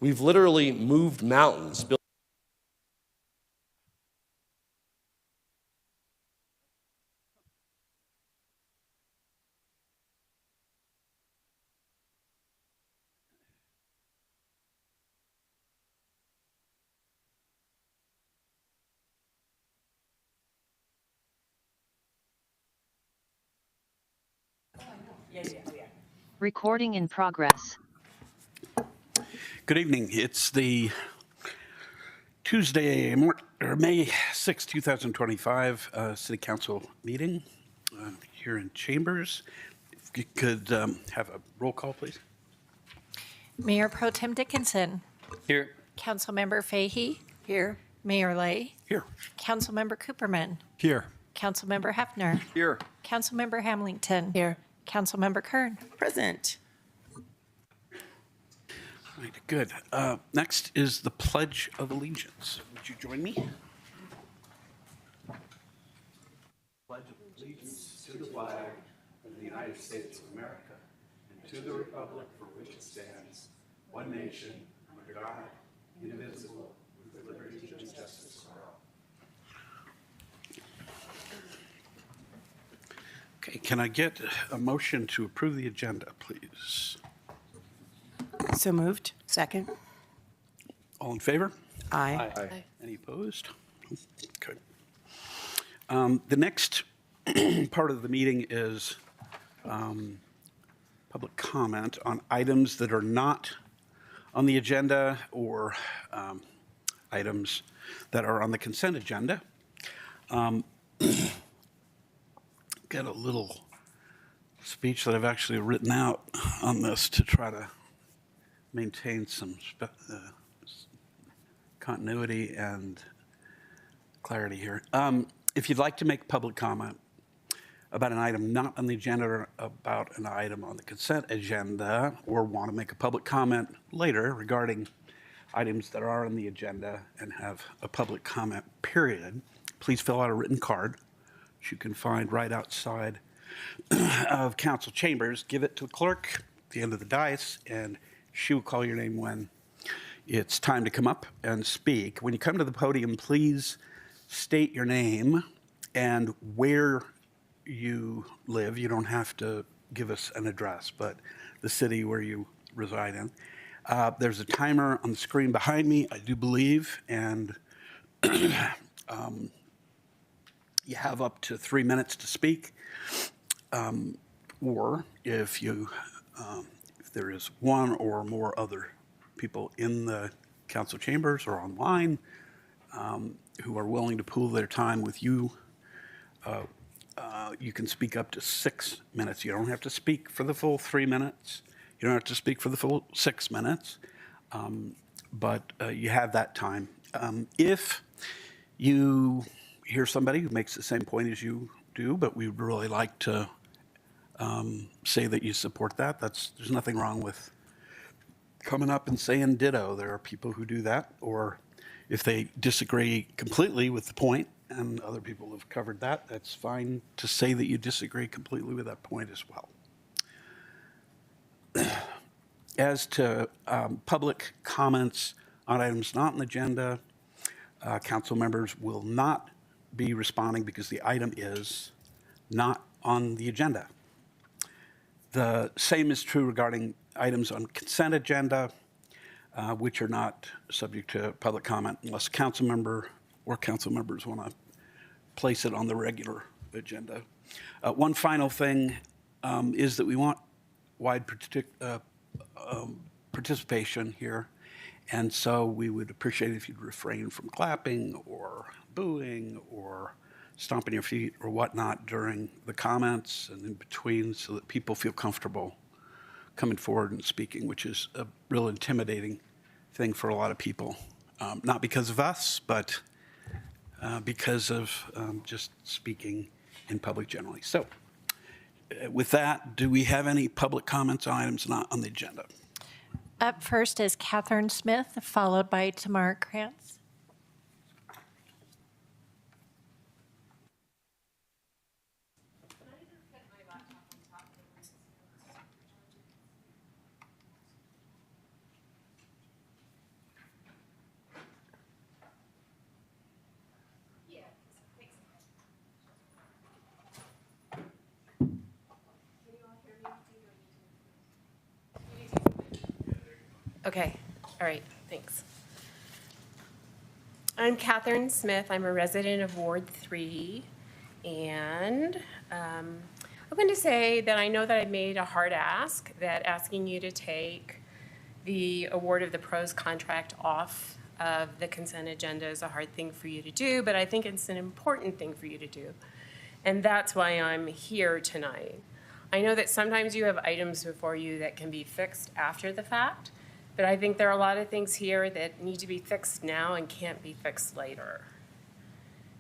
We've literally moved mountains. Recording in progress. Good evening. It's the Tuesday, May 6, 2025 City Council meeting here in Chambers. If you could have a roll call, please. Mayor Pro Tem Dickinson. Here. Councilmember Fahey. Here. Mayor Lay. Here. Councilmember Cooperman. Here. Councilmember Hefner. Here. Councilmember Hamilton. Here. Councilmember Kern. Present. All right, good. Next is the Pledge of Allegiance. Would you join me? Pledge of allegiance to the flag of the United States of America and to the republic for which it stands, one nation, under God, indivisible, with liberty and justice for all. Okay, can I get a motion to approve the agenda, please? So moved. Second. All in favor? Aye. Any opposed? Okay. The next part of the meeting is public comment on items that are not on the agenda or items that are on the consent agenda. Got a little speech that I've actually written out on this to try to maintain some continuity and clarity here. If you'd like to make public comment about an item not on the agenda or about an item on the consent agenda, or want to make a public comment later regarding items that are on the agenda and have a public comment period, please fill out a written card, which you can find right outside of council chambers. Give it to the clerk at the end of the dais, and she will call your name when it's time to come up and speak. When you come to the podium, please state your name and where you live. You don't have to give us an address, but the city where you reside in. There's a timer on the screen behind me, I do believe, and you have up to 3 minutes to speak. Or if there is one or more other people in the council chambers or online who are willing to pool their time with you, you can speak up to 6 minutes. You don't have to speak for the full 3 minutes. You don't have to speak for the full 6 minutes, but you have that time. If you hear somebody who makes the same point as you do, but we would really like to say that you support that, there's nothing wrong with coming up and saying ditto. There are people who do that, or if they disagree completely with the point, and other people have covered that, that's fine to say that you disagree completely with that point as well. As to public comments on items not on the agenda, council members will not be responding because the item is not on the agenda. The same is true regarding items on consent agenda, which are not subject to public comment unless a council member or council members want to place it on the regular agenda. One final thing is that we want wide participation here, and so we would appreciate it if you'd refrain from clapping or booing or stomping your feet or whatnot during the comments and in between, so that people feel comfortable coming forward and speaking, which is a real intimidating thing for a lot of people. Not because of us, but because of just speaking in public generally. So with that, do we have any public comments on items not on the agenda? Up first is Catherine Smith, followed by Tamara Krantz. Okay, all right, thanks. I'm Catherine Smith. I'm a resident of Ward 3. And I'm going to say that I know that I made a hard ask, that asking you to take the award of the pros contract off of the consent agenda is a hard thing for you to do, but I think it's an important thing for you to do. And that's why I'm here tonight. I know that sometimes you have items before you that can be fixed after the fact, but I think there are a lot of things here that need to be fixed now and can't be fixed later.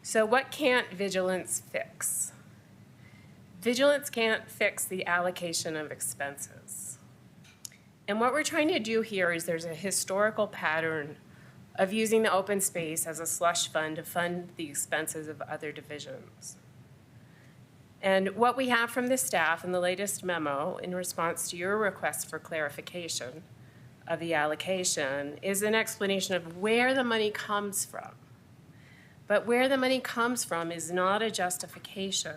So what can't vigilance fix? Vigilance can't fix the allocation of expenses. And what we're trying to do here is there's a historical pattern of using the open space as a slush fund to fund the expenses of other divisions. And what we have from the staff in the latest memo in response to your request for clarification of the allocation is an explanation of where the money comes from. But where the money comes from is not a justification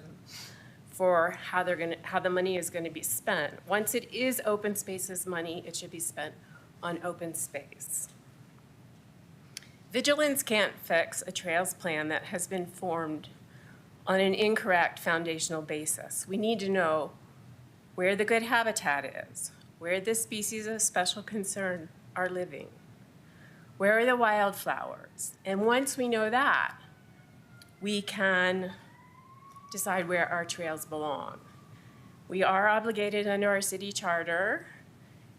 for how the money is going to be spent. Once it is open space's money, it should be spent on open space. Vigilance can't fix a trails plan that has been formed on an incorrect foundational basis. We need to know where the good habitat is, where the species of special concern are living, where are the wildflowers? And once we know that, we can decide where our trails belong. We are obligated under our city charter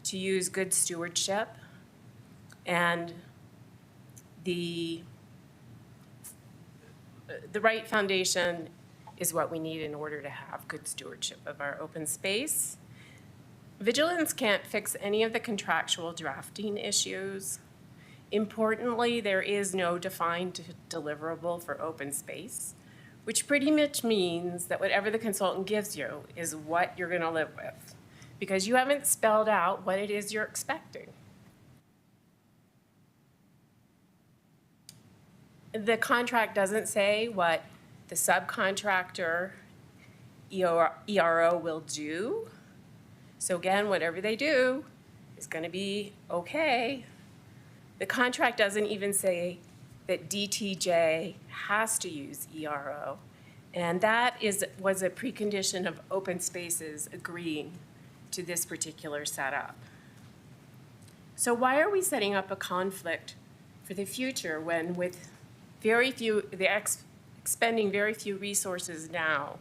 to use good stewardship, and the right foundation is what we need in order to have good stewardship of our open space. Vigilance can't fix any of the contractual drafting issues. Importantly, there is no defined deliverable for open space, which pretty much means that whatever the consultant gives you is what you're going to live with, because you haven't spelled out what it is you're expecting. The contract doesn't say what the subcontractor ERO will do. So again, whatever they do is going to be okay. The contract doesn't even say that DTJ has to use ERO. And that was a precondition of open spaces agreeing to this particular setup. So why are we setting up a conflict for the future when with expending very few resources now,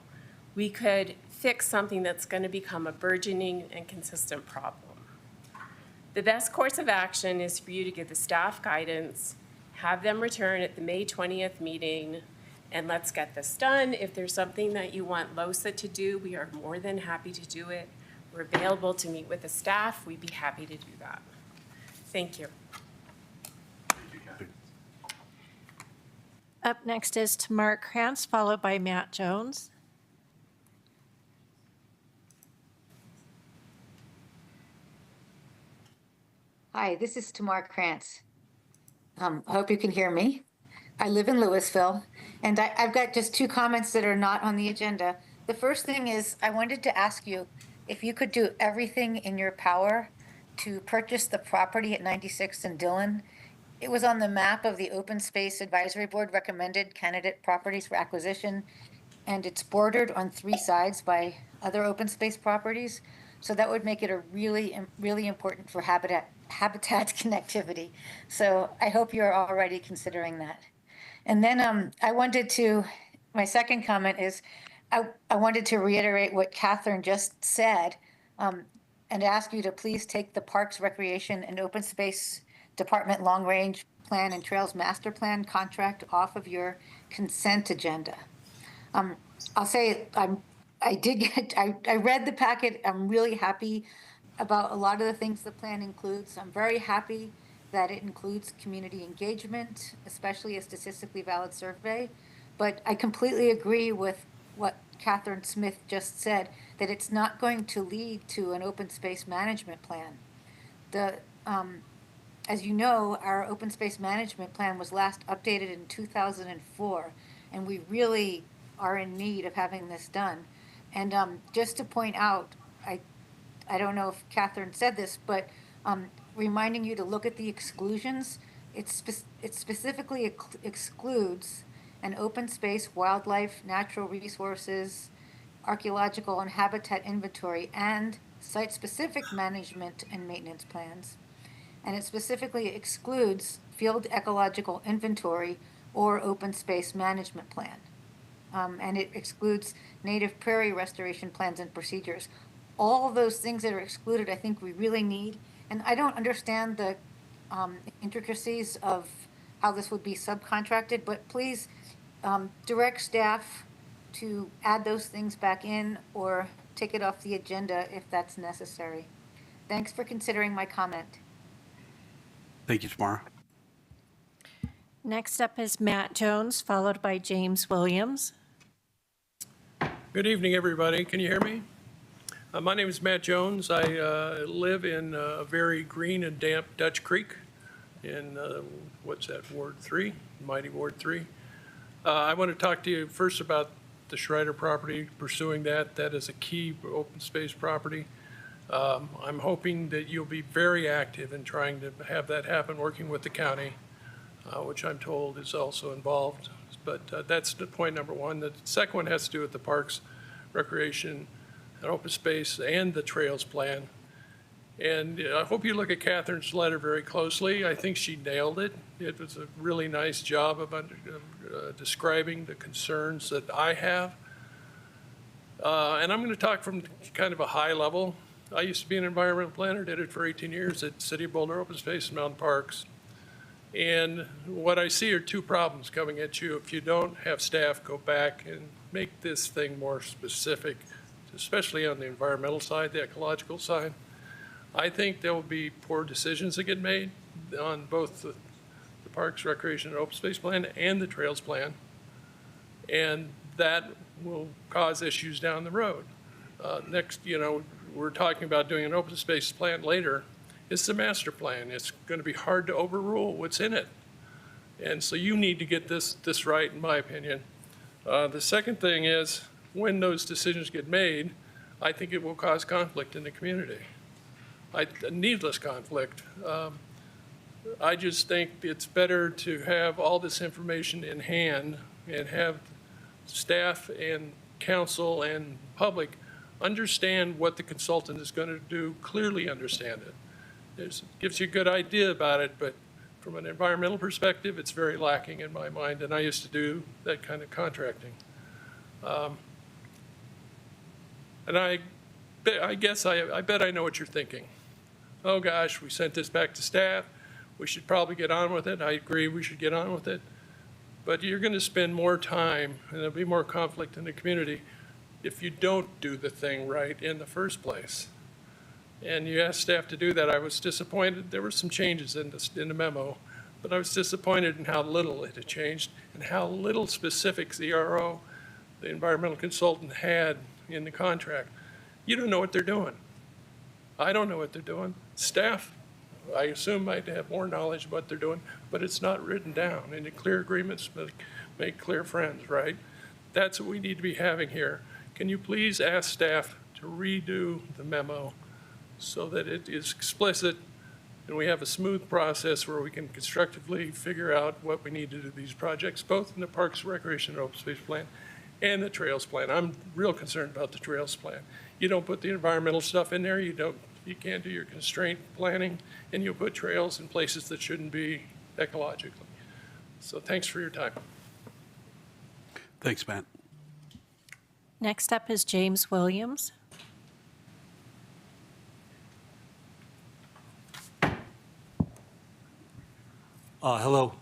we could fix something that's going to become a burgeoning and consistent problem? The best course of action is for you to give the staff guidance, have them return at the May 20th meeting, and let's get this done. If there's something that you want LOSA to do, we are more than happy to do it. We're available to meet with the staff. We'd be happy to do that. Thank you. Up next is Tamar Krantz, followed by Matt Jones. Hi, this is Tamar Krantz. I hope you can hear me. I live in Louisville, and I've got just two comments that are not on the agenda. The first thing is I wanted to ask you if you could do everything in your power to purchase the property at 96th and Dillon. It was on the map of the Open Space Advisory Board recommended candidate properties for acquisition, and it's bordered on three sides by other open space properties. So that would make it a really important for habitat connectivity. So I hope you're already considering that. And then my second comment is I wanted to reiterate what Catherine just said and ask you to please take the Parks, Recreation, and Open Space Department Long Range Plan and Trails Master Plan contract off of your consent agenda. I'll say I read the packet. I'm really happy about a lot of the things the plan includes. I'm very happy that it includes community engagement, especially a statistically valid survey. But I completely agree with what Catherine Smith just said, that it's not going to lead to an open space management plan. As you know, our open space management plan was last updated in 2004, and we really are in need of having this done. And just to point out, I don't know if Catherine said this, but reminding you to look at the exclusions. It specifically excludes an open space, wildlife, natural resources, archaeological and habitat inventory, and site-specific management and maintenance plans. And it specifically excludes field ecological inventory or open space management plan. And it excludes native prairie restoration plans and procedures. All of those things that are excluded, I think we really need. And I don't understand the intricacies of how this would be subcontracted, but please direct staff to add those things back in or take it off the agenda if that's necessary. Thanks for considering my comment. Thank you, Tamara. Next up is Matt Jones, followed by James Williams. Good evening, everybody. Can you hear me? My name is Matt Jones. I live in a very green and damp Dutch Creek in, what's that, Ward 3, mighty Ward 3. I want to talk to you first about the Schreider property, pursuing that. That is a key open space property. I'm hoping that you'll be very active in trying to have that happen, working with the county, which I'm told is also involved. But that's the point number one. The second one has to do with the parks, recreation, and open space, and the trails plan. And I hope you look at Catherine's letter very closely. I think she nailed it. It was a really nice job of describing the concerns that I have. And I'm going to talk from kind of a high level. I used to be an environmental planner, did it for 18 years at City of Boulder Open Space and Mountain Parks. And what I see are two problems coming at you if you don't have staff go back and make this thing more specific, especially on the environmental side, the ecological side. I think there will be poor decisions that get made on both the Parks, Recreation, and Open Space Plan and the Trails Plan. And that will cause issues down the road. Next, we're talking about doing an open space plan later. It's the master plan. It's going to be hard to overrule what's in it. And so you need to get this right, in my opinion. The second thing is, when those decisions get made, I think it will cause conflict in the community. Needless conflict. I just think it's better to have all this information in hand and have staff and council and public understand what the consultant is going to do, clearly understand it. It gives you a good idea about it, but from an environmental perspective, it's very lacking in my mind, and I used to do that kind of contracting. And I bet I know what you're thinking. Oh gosh, we sent this back to staff. We should probably get on with it. I agree, we should get on with it. But you're going to spend more time, and there'll be more conflict in the community if you don't do the thing right in the first place. And you asked staff to do that. I was disappointed. There were some changes in the memo, but I was disappointed in how little it had changed and how little specifics the RO, the environmental consultant, had in the contract. You don't know what they're doing. I don't know what they're doing. Staff, I assume, might have more knowledge of what they're doing, but it's not written down. And the clear agreements make clear friends, right? That's what we need to be having here. Can you please ask staff to redo the memo so that it is explicit and we have a smooth process where we can constructively figure out what we need to do these projects, both in the Parks, Recreation, and Open Space Plan and the Trails Plan. I'm real concerned about the Trails Plan. You don't put the environmental stuff in there, you can't do your constraint planning, and you'll put trails in places that shouldn't be ecologically. So thanks for your time. Thanks, Matt. Next up is James Williams. Hello,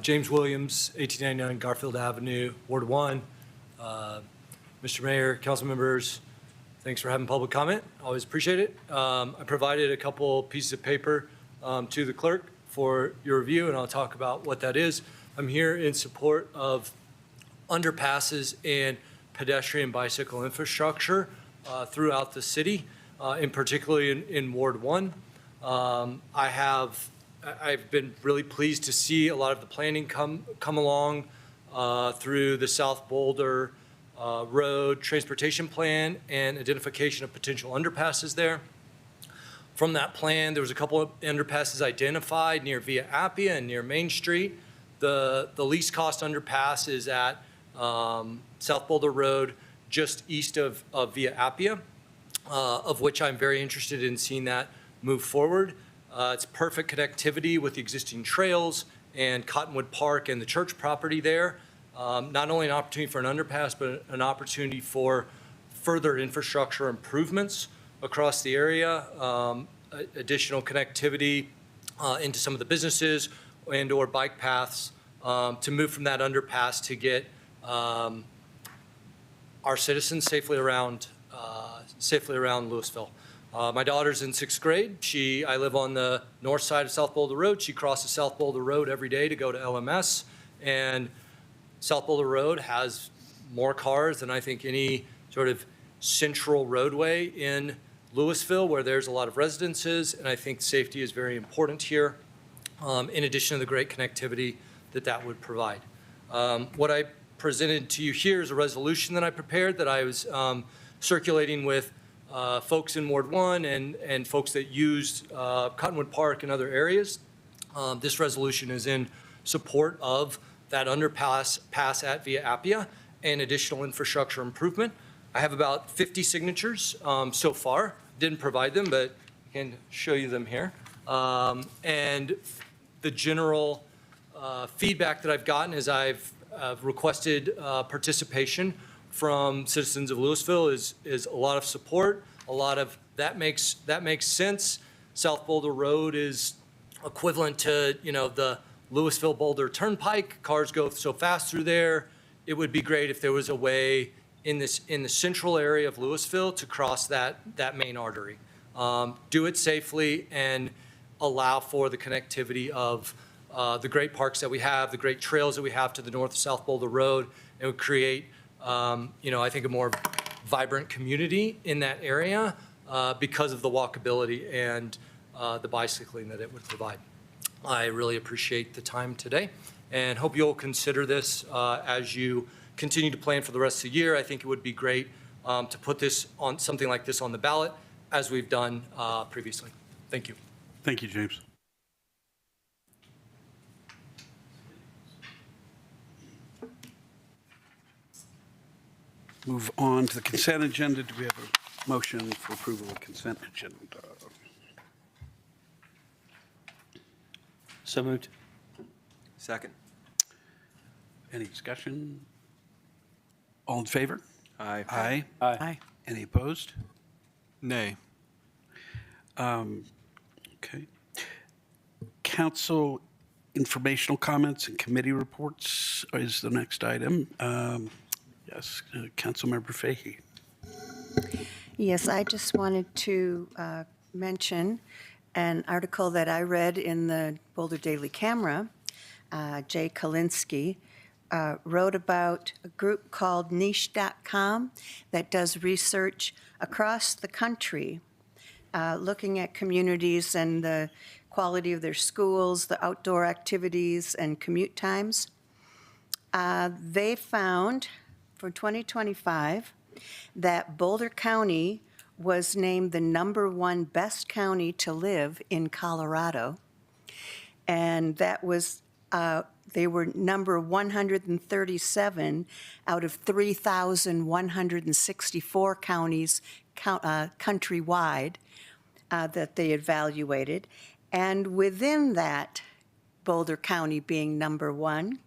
James Williams, 1899 Garfield Avenue, Ward 1. Mr. Mayor, council members, thanks for having public comment. Always appreciate it. I provided a couple pieces of paper to the clerk for your review, and I'll talk about what that is. I'm here in support of underpasses and pedestrian bicycle infrastructure throughout the city, in particularly in Ward 1. I've been really pleased to see a lot of the planning come along through the South Boulder Road Transportation Plan and identification of potential underpasses there. From that plan, there was a couple of underpasses identified near Via Appia and near Main Street. The least cost underpass is at South Boulder Road, just east of Via Appia, of which I'm very interested in seeing that move forward. It's perfect connectivity with the existing trails and Cottonwood Park and the church property there. Not only an opportunity for an underpass, but an opportunity for further infrastructure improvements across the area, additional connectivity into some of the businesses and/or bike paths to move from that underpass to get our citizens safely around Louisville. My daughter's in 6th grade. I live on the north side of South Boulder Road. She crosses South Boulder Road every day to go to LMS. And South Boulder Road has more cars than I think any sort of central roadway in Louisville, where there's a lot of residences. And I think safety is very important here, in addition to the great connectivity that would provide. What I presented to you here is a resolution that I prepared that I was circulating with folks in Ward 1 and folks that used Cottonwood Park and other areas. This resolution is in support of that underpass at Via Appia and additional infrastructure improvement. I have about 50 signatures so far. Didn't provide them, but I can show you them here. And the general feedback that I've gotten is I've requested participation from citizens of Louisville is a lot of support, a lot of that makes sense. South Boulder Road is equivalent to, the Louisville Boulder Turnpike. Cars go so fast through there. It would be great if there was a way in the central area of Louisville to cross that main artery. Do it safely and allow for the connectivity of the great parks that we have, the great trails that we have to the north of South Boulder Road. It would create I think a more vibrant community in that area because of the walkability and the bicycling that it would provide. I really appreciate the time today and hope you'll consider this as you continue to plan for the rest of the year. I think it would be great to put this on something like this on the ballot as we've done previously. Thank you. Thank you, James. Move on to the consent agenda. Do we have a motion for approval of consent agenda? So moved. Second. Any discussion? All in favor? Aye. Aye. Aye. Any opposed? Nay. Okay. Council informational comments and committee reports is the next item. Yes, Councilmember Fahey. Yes, I just wanted to mention an article that I read in the Boulder Daily Camera. Jay Kalinsky wrote about a group called Niche.com that does research across the country, looking at communities and the quality of their schools, the outdoor activities, and commute times. They found for 2025 that Boulder County was named the #1 best county to live in Colorado. And that was, they were number 137 out of 3,164 counties countrywide that they evaluated. And within that, Boulder County being #1,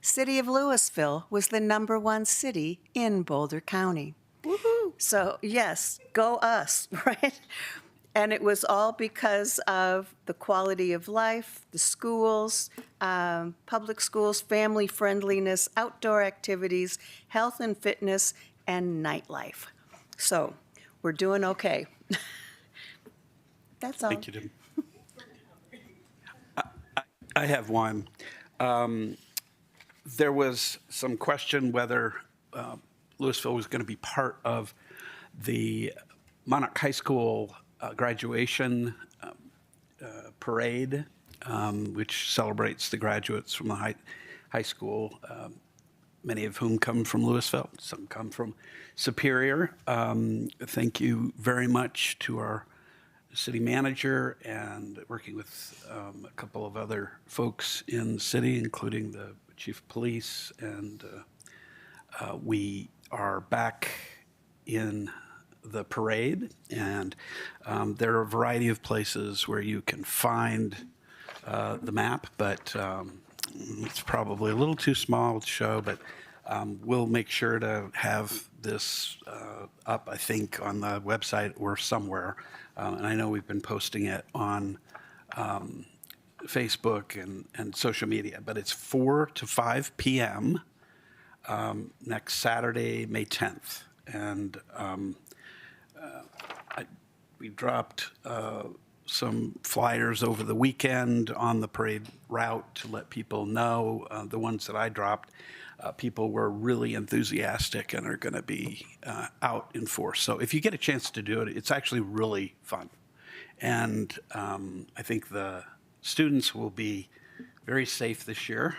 City of Louisville was the #1 city in Boulder County. Woohoo! So yes, go us, right? And it was all because of the quality of life, the schools, public schools, family friendliness, outdoor activities, health and fitness, and nightlife. So we're doing okay. That's all. Thank you, Tim. I have one. There was some question whether Louisville was going to be part of the Monarch High School graduation parade, which celebrates the graduates from the high school, many of whom come from Louisville. Some come from Superior. Thank you very much to our city manager and working with a couple of other folks in the city, including the chief of police. And we are back in the parade, and there are a variety of places where you can find the map, but it's probably a little too small to show, but we'll make sure to have this up, I think, on the website or somewhere. And I know we've been posting it on Facebook and social media, but it's 4 to 5 p.m. Next Saturday, May 10th. And we dropped some flyers over the weekend on the parade route to let people know. The ones that I dropped, people were really enthusiastic and are going to be out in force. So if you get a chance to do it, it's actually really fun. And I think the students will be very safe this year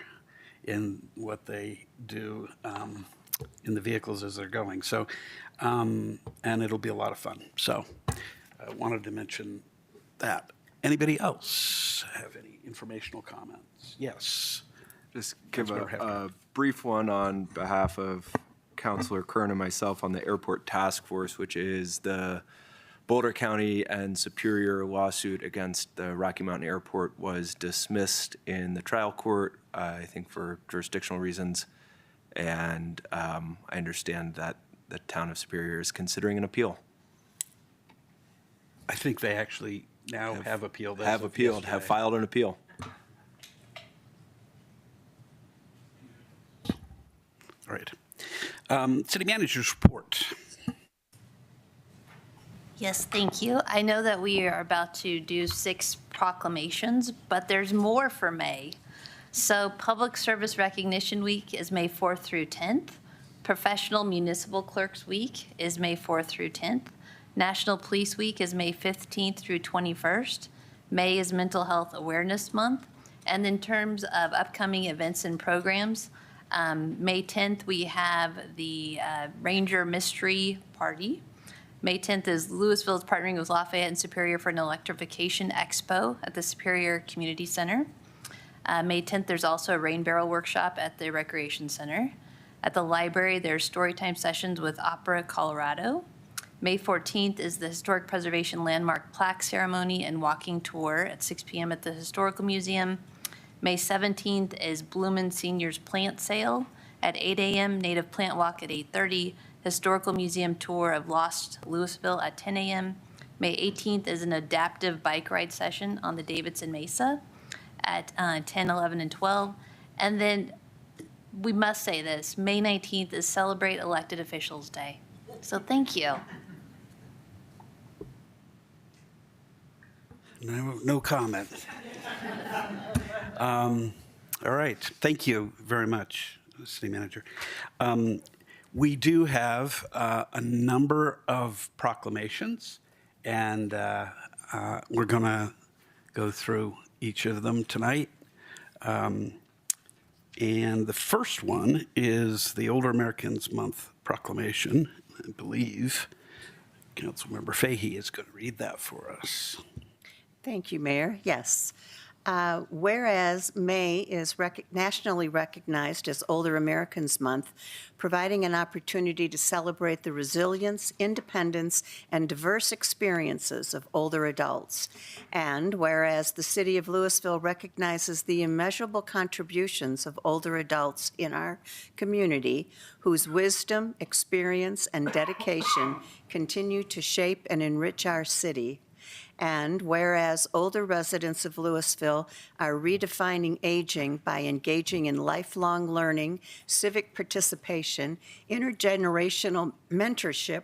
in what they do in the vehicles as they're going. So, and it'll be a lot of fun. So I wanted to mention that. Anybody else have any informational comments? Yes. Just give Councilmember Hefner. a brief one on behalf of Councilor Kern and myself on the Airport Task Force, which is the Boulder County and Superior lawsuit against the Rocky Mountain Airport was dismissed in the trial court, I think for jurisdictional reasons. And I understand that the town of Superior is considering an appeal. I think they actually now have appealed. as Have of appealed, have yesterday. filed an appeal. All right. City manager's report. Yes, thank you. I know that we are about to do 6 proclamations, but there's more for May. So Public Service Recognition Week is May 4th through 10th. Professional Municipal Clerks Week is May 4th through 10th. National Police Week is May 15th through 21st. May is Mental Health Awareness Month. And in terms of upcoming events and programs, May 10th, we have the Ranger Mystery Party. May 10th is Louisville is partnering with Lafayette and Superior for an Electrification Expo at the Superior Community Center. May 10th, there's also a rain barrel workshop at the Recreation Center. At the library, there's storytime sessions with Opera Colorado. May 14th is the Historic Preservation Landmark Plaque Ceremony and Walking Tour at 6 p.m. at the Historical Museum. May 17th is Bloomin' Seniors Plant Sale at 8 a.m., Native Plant Walk at 8:30, Historical Museum Tour of Lost Louisville at 10 a.m. May 18th is an adaptive bike ride session on the Davidson Mesa at 10, 11, and 12. And then we must say this, May 19th is Celebrate Elected Officials Day. So thank you. No comment. All right. Thank you very much, City Manager. We do have a number of proclamations, and we're going to go through each of them tonight. And the first one is the Older Americans Month proclamation. I believe Councilmember Fahey is going to read that for us. Thank you, Mayor. Yes. Whereas May is nationally recognized as Older Americans Month, providing an opportunity to celebrate the resilience, independence, and diverse experiences of older adults. And whereas the City of Louisville recognizes the immeasurable contributions of older adults in our community, whose wisdom, experience, and dedication continue to shape and enrich our city. And whereas older residents of Louisville are redefining aging by engaging in lifelong learning, civic participation, intergenerational mentorship,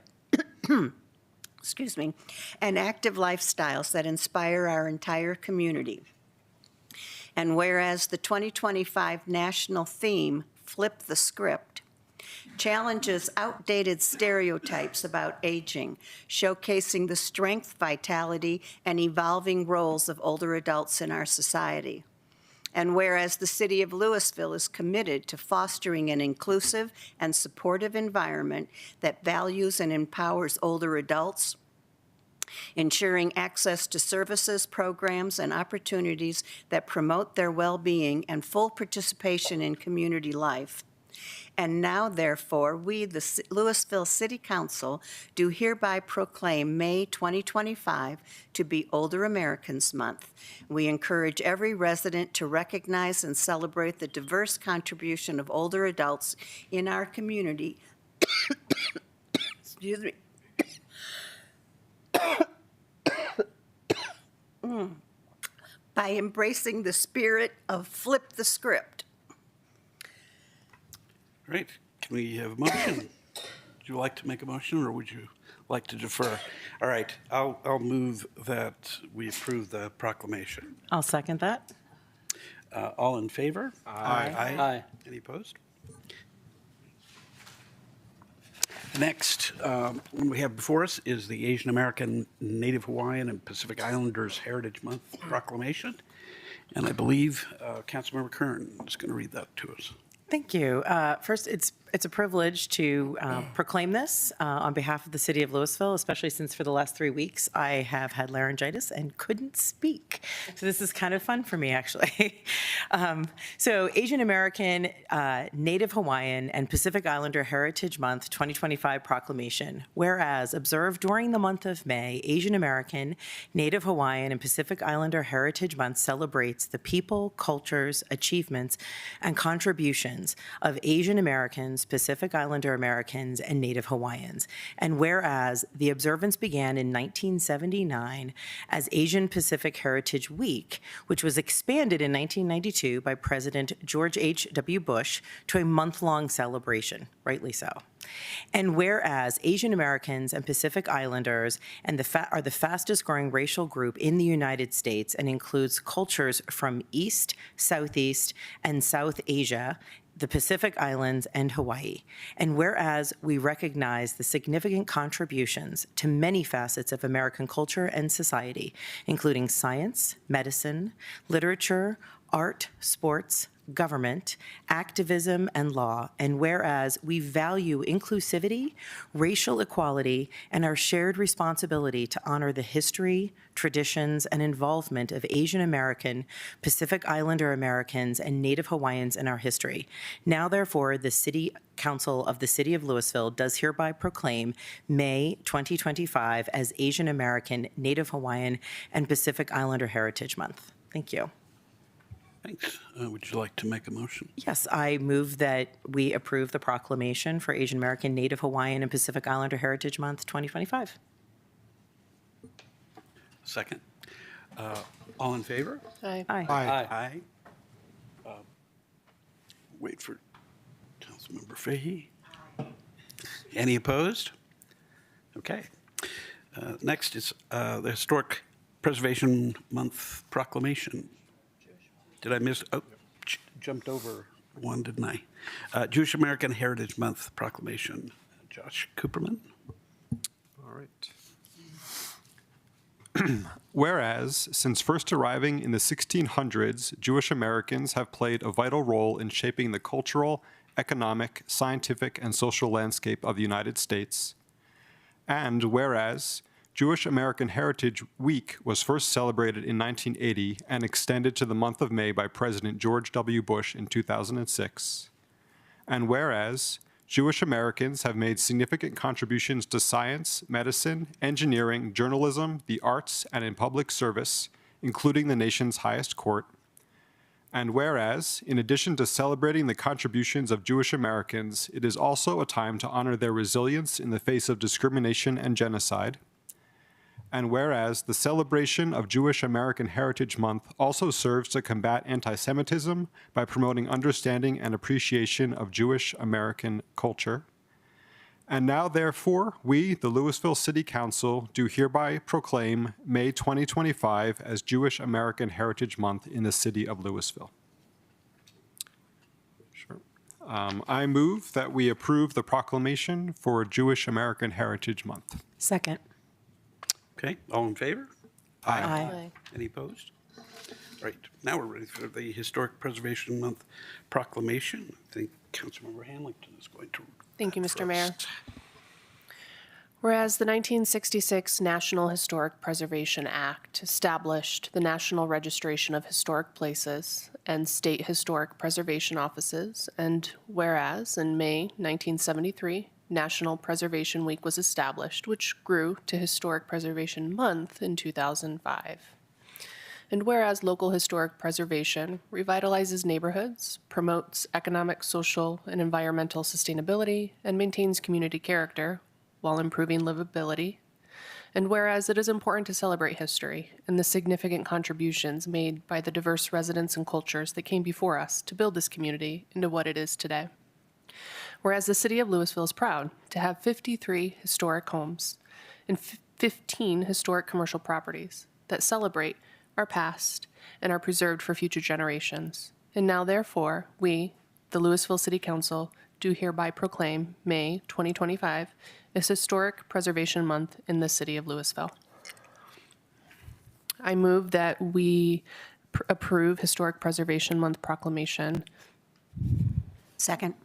excuse me, and active lifestyles that inspire our entire community. And whereas the 2025 national theme, Flip the Script, challenges outdated stereotypes about aging, showcasing the strength, vitality, and evolving roles of older adults in our society. And whereas the City of Louisville is committed to fostering an inclusive and supportive environment that values and empowers older adults, ensuring access to services, programs, and opportunities that promote their well-being and full participation in community life. And now, therefore, we, the Louisville City Council, do hereby proclaim May 2025 to be Older Americans Month. We encourage every resident to recognize and celebrate the diverse contribution of older adults in our community. Excuse me. By embracing the spirit of flip the script. Great. Can we have a motion? Would you like to make a motion, or would you like to defer? All right, I'll move that we approve the proclamation. I'll second that. All in favor? Aye. Any opposed? Next, one we have before us is the Asian American, Native Hawaiian, and Pacific Islanders Heritage Month proclamation. And I believe Councilmember Kern is going to read that to us. Thank you. First, it's a privilege to proclaim this on behalf of the city of Louisville, especially since for the last 3 weeks I have had laryngitis and couldn't speak. So this is kind of fun for me, actually. So Asian American, Native Hawaiian, and Pacific Islander Heritage Month 2025 proclamation. Whereas observed during the month of May, Asian American, Native Hawaiian, and Pacific Islander Heritage Month celebrates the people, cultures, achievements, and contributions of Asian Americans, Pacific Islander Americans, and Native Hawaiians. And whereas the observance began in 1979 as Asian Pacific Heritage Week, which was expanded in 1992 by President George H.W. Bush to a month-long celebration, rightly so. And whereas Asian Americans and Pacific Islanders are the fastest growing racial group in the United States and includes cultures from East, Southeast, and South Asia, the Pacific Islands, and Hawaii. And whereas we recognize the significant contributions to many facets of American culture and society, including science, medicine, literature, art, sports, government, activism, and law, and whereas we value inclusivity, racial equality, and our shared responsibility to honor the history, traditions, and involvement of Asian American, Pacific Islander Americans, and Native Hawaiians in our history. Now, therefore, the City Council of the City of Louisville does hereby proclaim May 2025 as Asian American, Native Hawaiian, and Pacific Islander Heritage Month. Thank you. Thanks. Would you like to make a motion? Yes, I move that we approve the proclamation for Asian American, Native Hawaiian, and Pacific Islander Heritage Month 2025. Second. All in favor? Aye. Aye. Wait for Councilmember Fahey. Any opposed? Okay. Next is the Historic Preservation Month proclamation. Did I miss? Oh, jumped over one, didn't I? Jewish American Heritage Month proclamation. Josh Cooperman. All right. Whereas, since first arriving in the 1600s, Jewish Americans have played a vital role in shaping the cultural, economic, scientific, and social landscape of the United States. And whereas, Jewish American Heritage Week was first celebrated in 1980 and extended to the month of May by President George W. Bush in 2006. And whereas, Jewish Americans have made significant contributions to science, medicine, engineering, journalism, the arts, and in public service, including the nation's highest court. And whereas, in addition to celebrating the contributions of Jewish Americans, it is also a time to honor their resilience in the face of discrimination and genocide. And whereas the celebration of Jewish American Heritage Month also serves to combat anti-Semitism by promoting understanding and appreciation of Jewish American culture. And now, therefore, we, the Louisville City Council, do hereby proclaim May 2025 as Jewish American Heritage Month in the city of Louisville. Sure. I move that we approve the proclamation for Jewish American Heritage Month. Second. Okay, all in favor? Aye. Any opposed? All right, now we're ready for the Historic Preservation Month proclamation. I think Councilmember Hamilton is going to. Thank you, Mr. Mayor. Whereas the 1966 National Historic Preservation Act established the National Registration of Historic Places and state historic preservation offices, and whereas in May 1973, National Preservation Week was established, which grew to Historic Preservation Month in 2005. And whereas local historic preservation revitalizes neighborhoods, promotes economic, social, and environmental sustainability, and maintains community character while improving livability. And whereas it is important to celebrate history and the significant contributions made by the diverse residents and cultures that came before us to build this community into what it is today. Whereas the city of Louisville is proud to have 53 historic homes and 15 historic commercial properties that celebrate our past and are preserved for future generations. And now, therefore, we, the Louisville City Council, do hereby proclaim May 2025 as Historic Preservation Month in the city of Louisville. I move that we approve Historic Preservation Month proclamation. Second.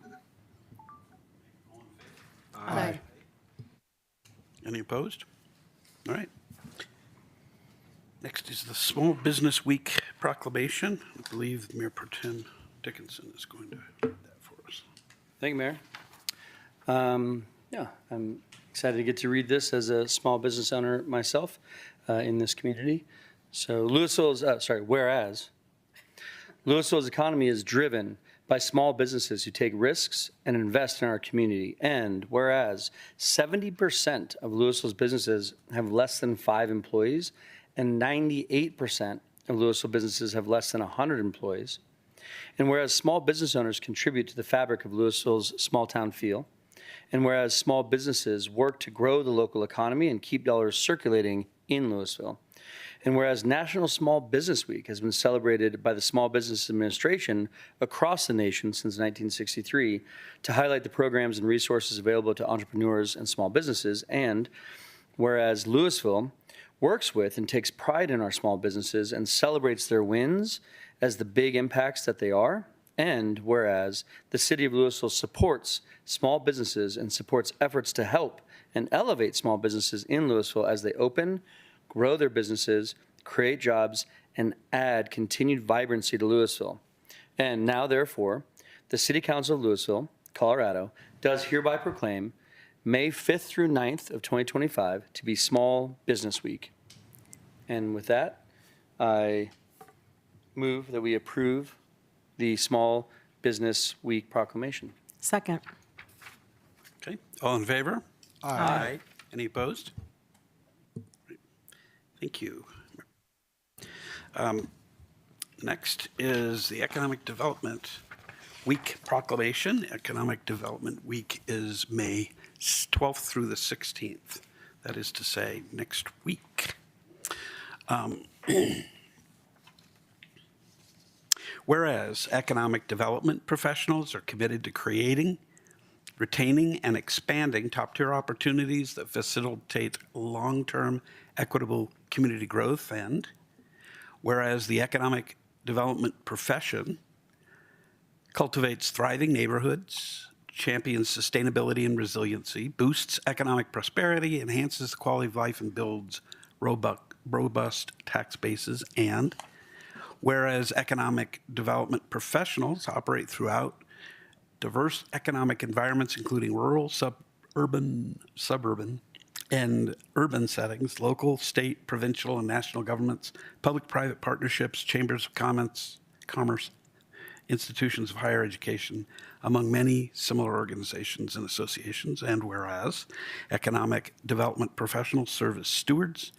Aye. Any opposed? All right. Next is the Small Business Week proclamation. I believe Mayor Pro Tem Dickinson is going to read that for us. Thank you, Mayor. Yeah, I'm excited to get to read this as a small business owner myself in this community. So whereas Louisville's economy is driven by small businesses who take risks and invest in our community. And whereas 70% of Louisville's businesses have less than 5 employees and 98% of Louisville businesses have less than 100 employees. And whereas small business owners contribute to the fabric of Louisville's small town feel, and whereas small businesses work to grow the local economy and keep dollars circulating in Louisville, and whereas National Small Business Week has been celebrated by the Small Business Administration across the nation since 1963 to highlight the programs and resources available to entrepreneurs and small businesses, and whereas Louisville works with and takes pride in our small businesses and celebrates their wins as the big impacts that they are, and whereas the city of Louisville supports small businesses and supports efforts to help and elevate small businesses in Louisville as they open, grow their businesses, create jobs, and add continued vibrancy to Louisville. And now, therefore, the City Council of Louisville, Colorado, does hereby proclaim May 5th through 9th of 2025 to be Small Business Week. And with that, I move that we approve the Small Business Week proclamation. Second. Okay, all in favor? Aye. Any opposed? Thank you. Next is the Economic Development Week proclamation. Economic Development Week is May 12th through the 16th. That is to say, next week. Whereas economic development professionals are committed to creating, retaining, and expanding top-tier opportunities that facilitate long-term equitable community growth, and whereas the economic development profession cultivates thriving neighborhoods, champions sustainability and resiliency, boosts economic prosperity, enhances the quality of life, and builds robust tax bases, and whereas economic development professionals operate throughout diverse economic environments, including rural, suburban, and urban settings, local, state, provincial, and national governments, public-private partnerships, chambers of commerce, institutions of higher education, among many similar organizations and associations, and whereas economic development professionals serve as stewards,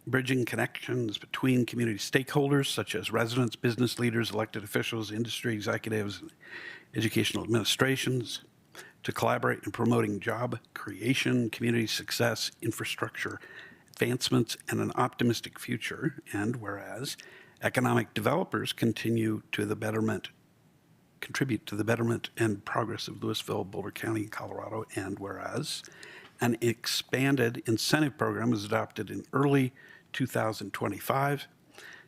bridging connections between community stakeholders such as residents, business leaders, elected officials, industry executives, educational administrations, to collaborate in promoting job creation, community success, infrastructure advancements, and an optimistic future. And whereas economic developers contribute to the betterment and progress of Louisville, Boulder County, Colorado, and whereas an expanded incentive program was adopted in early 2025.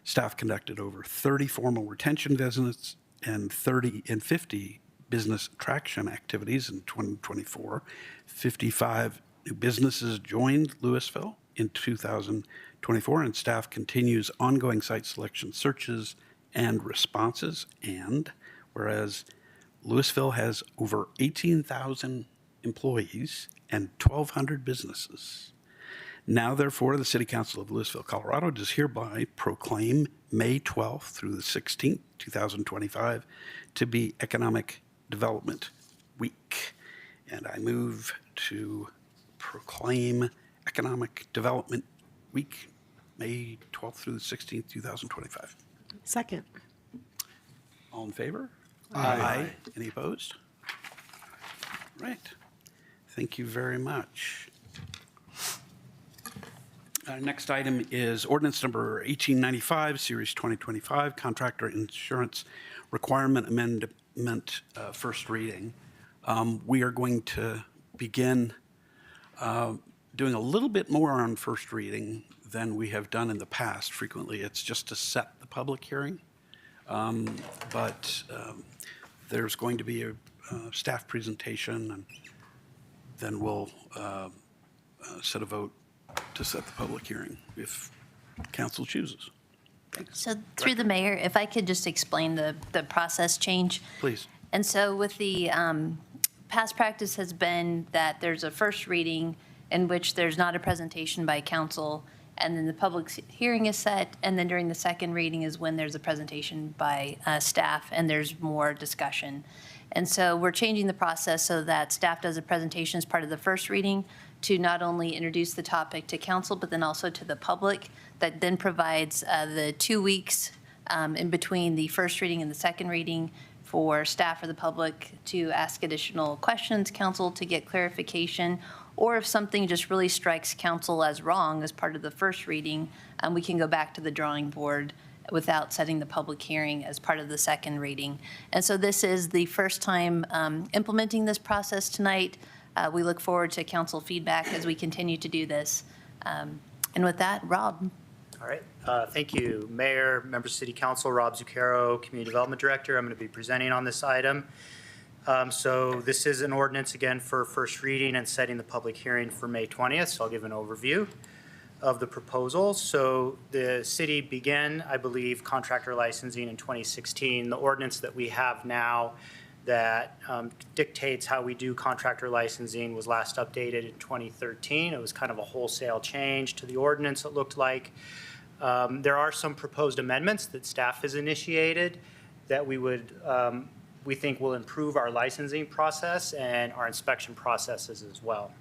Staff conducted over 30 formal retention visits and 50 business traction activities in 2024. 55 New businesses joined Louisville in 2024, and staff continues ongoing site selection searches and responses. And whereas Louisville has over 18,000 employees and 1,200 businesses. Now, therefore, the City Council of Louisville, Colorado does hereby proclaim May 12th through the 16th, 2025, to be Economic Development Week. And I move to proclaim Economic Development Week, May 12th through the 16th, 2025. Second. All in favor? Aye. Any opposed? Right. Thank you very much. Next item is ordinance number 1895, Series 2025, Contractor Insurance Requirement Amendment, first reading. We are going to begin doing a little bit more on first reading than we have done in the past. Frequently, it's just to set the public hearing. But there's going to be a staff presentation, and then we'll set a vote to set the public hearing if council chooses. So through the mayor, if I could just explain the process change. Please. And so with the past practice has been that there's a first reading in which there's not a presentation by council, and then the public hearing is set, and then during the second reading is when there's a presentation by staff and there's more discussion. And so we're changing the process so that staff does a presentation as part of the first reading to not only introduce the topic to council, but then also to the public, that then provides the 2 weeks in between the first reading and the second reading for staff or the public to ask additional questions, council to get clarification, or if something just really strikes council as wrong as part of the first reading, we can go back to the drawing board without setting the public hearing as part of the second reading. And so this is the first time implementing this process tonight. We look forward to council feedback as we continue to do this. And with that, Rob. All right. Thank you, Mayor, members of City Council, Rob Zucchero, Community Development Director. I'm going to be presenting on this item. So this is an ordinance, again, for first reading and setting the public hearing for May 20th. So I'll give an overview of the proposal. So the city began, I believe, contractor licensing in 2016. The ordinance that we have now that dictates how we do contractor licensing was last updated in 2013. It was kind of a wholesale change to the ordinance, it looked like. There are some proposed amendments that staff has initiated that we think will improve our licensing process and our inspection processes as well.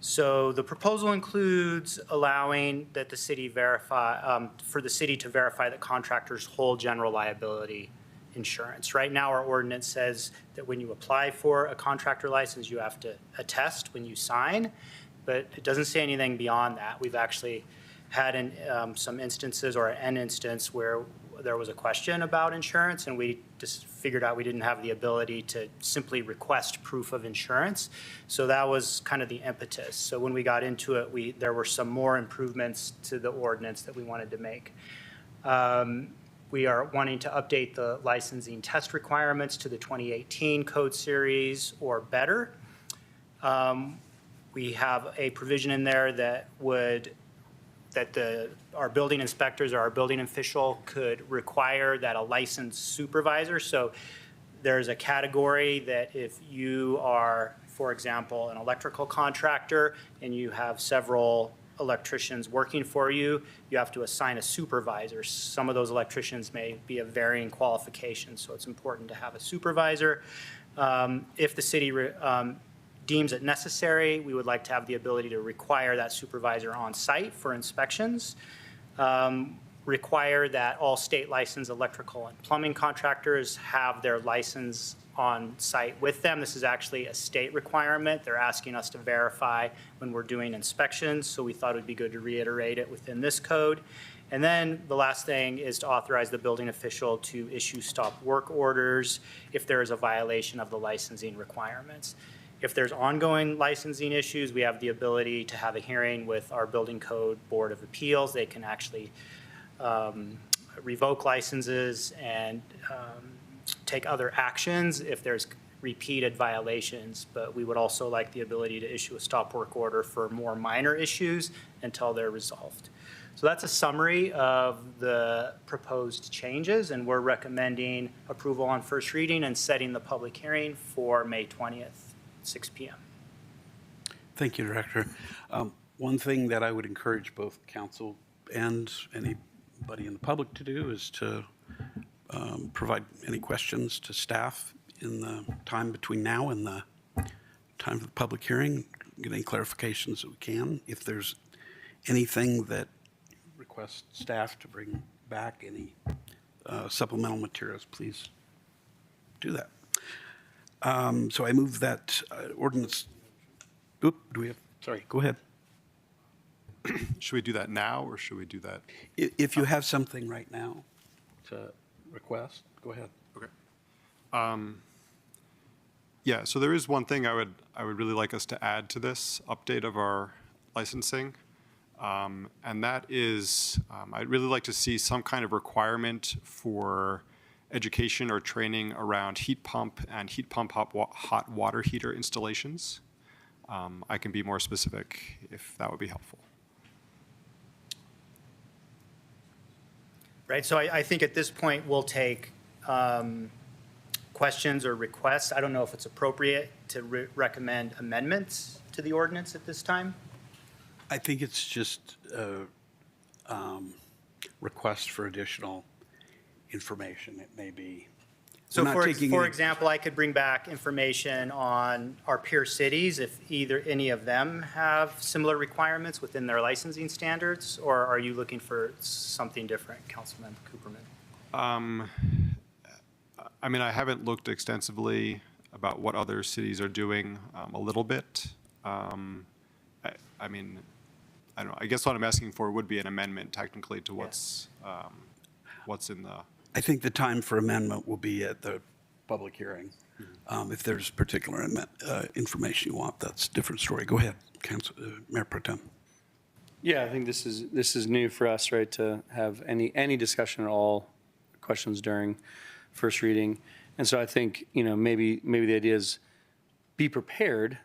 So the proposal includes allowing that the city for the city to verify that contractors hold general liability insurance. Right now, our ordinance says that when you apply for a contractor license, you have to attest when you sign, but it doesn't say anything beyond that. We've actually had some instances, or an instance where there was a question about insurance, and we just figured out we didn't have the ability to simply request proof of insurance. So that was kind of the impetus. So when we got into it, there were some more improvements to the ordinance that we wanted to make. We are wanting to update the licensing test requirements to the 2018 code series or better. We have a provision in there that our building inspectors or our building official could require that a licensed supervisor. So there's a category that if you are, for example, an electrical contractor and you have several electricians working for you, you have to assign a supervisor. Some of those electricians may be of varying qualifications, so it's important to have a supervisor. If the city deems it necessary, we would like to have the ability to require that supervisor on site for inspections. Require that all state licensed electrical and plumbing contractors have their license on site with them. This is actually a state requirement. They're asking us to verify when we're doing inspections, so we thought it would be good to reiterate it within this code. And then the last thing is to authorize the building official to issue stop work orders if there is a violation of the licensing requirements. If there's ongoing licensing issues, we have the ability to have a hearing with our Building Code Board of Appeals. They can actually revoke licenses and take other actions if there's repeated violations, but we would also like the ability to issue a stop work order for more minor issues until they're resolved. So that's a summary of the proposed changes, and we're recommending approval on first reading and setting the public hearing for May 20th, 6 p.m. Thank you, Director. One thing that I would encourage both council and anybody in the public to do is to provide any questions to staff in the time between now and the time of the public hearing, get any clarifications that we can. If there's anything that requests staff to bring back, any supplemental materials, please do that. So I move that ordinance. Oop, do we have? Sorry, go ahead. Should we do that now, or should we do that? If you have something right now to request, go ahead. Okay. Yeah, so there is one thing I would really like us to add to this update of our licensing. And that is, I'd really like to see some kind of requirement for education or training around heat pump and heat pump hot water heater installations. I can be more specific if that would be helpful. Right, so I think at this point, we'll take questions or requests. I don't know if it's appropriate to recommend amendments to the ordinance at this time. I think it's just a request for additional information. It may be. So I'm not for taking any- example, I could bring back information on our peer cities, if either any of them have similar requirements within their licensing standards, or are you looking for something different, Councilman Cooperman? I mean, I haven't looked extensively about what other cities are doing, a little bit. I mean, I don't know. I guess what I'm asking for would be an amendment technically to what's in the. I think the time for amendment will be at the public hearing. If there's particular information you want, that's a different story. Go ahead, Mayor Pro Tem. Yeah, I think this is new for us, right, to have any discussion at all, questions during first reading. And so I think, maybe the idea is be prepared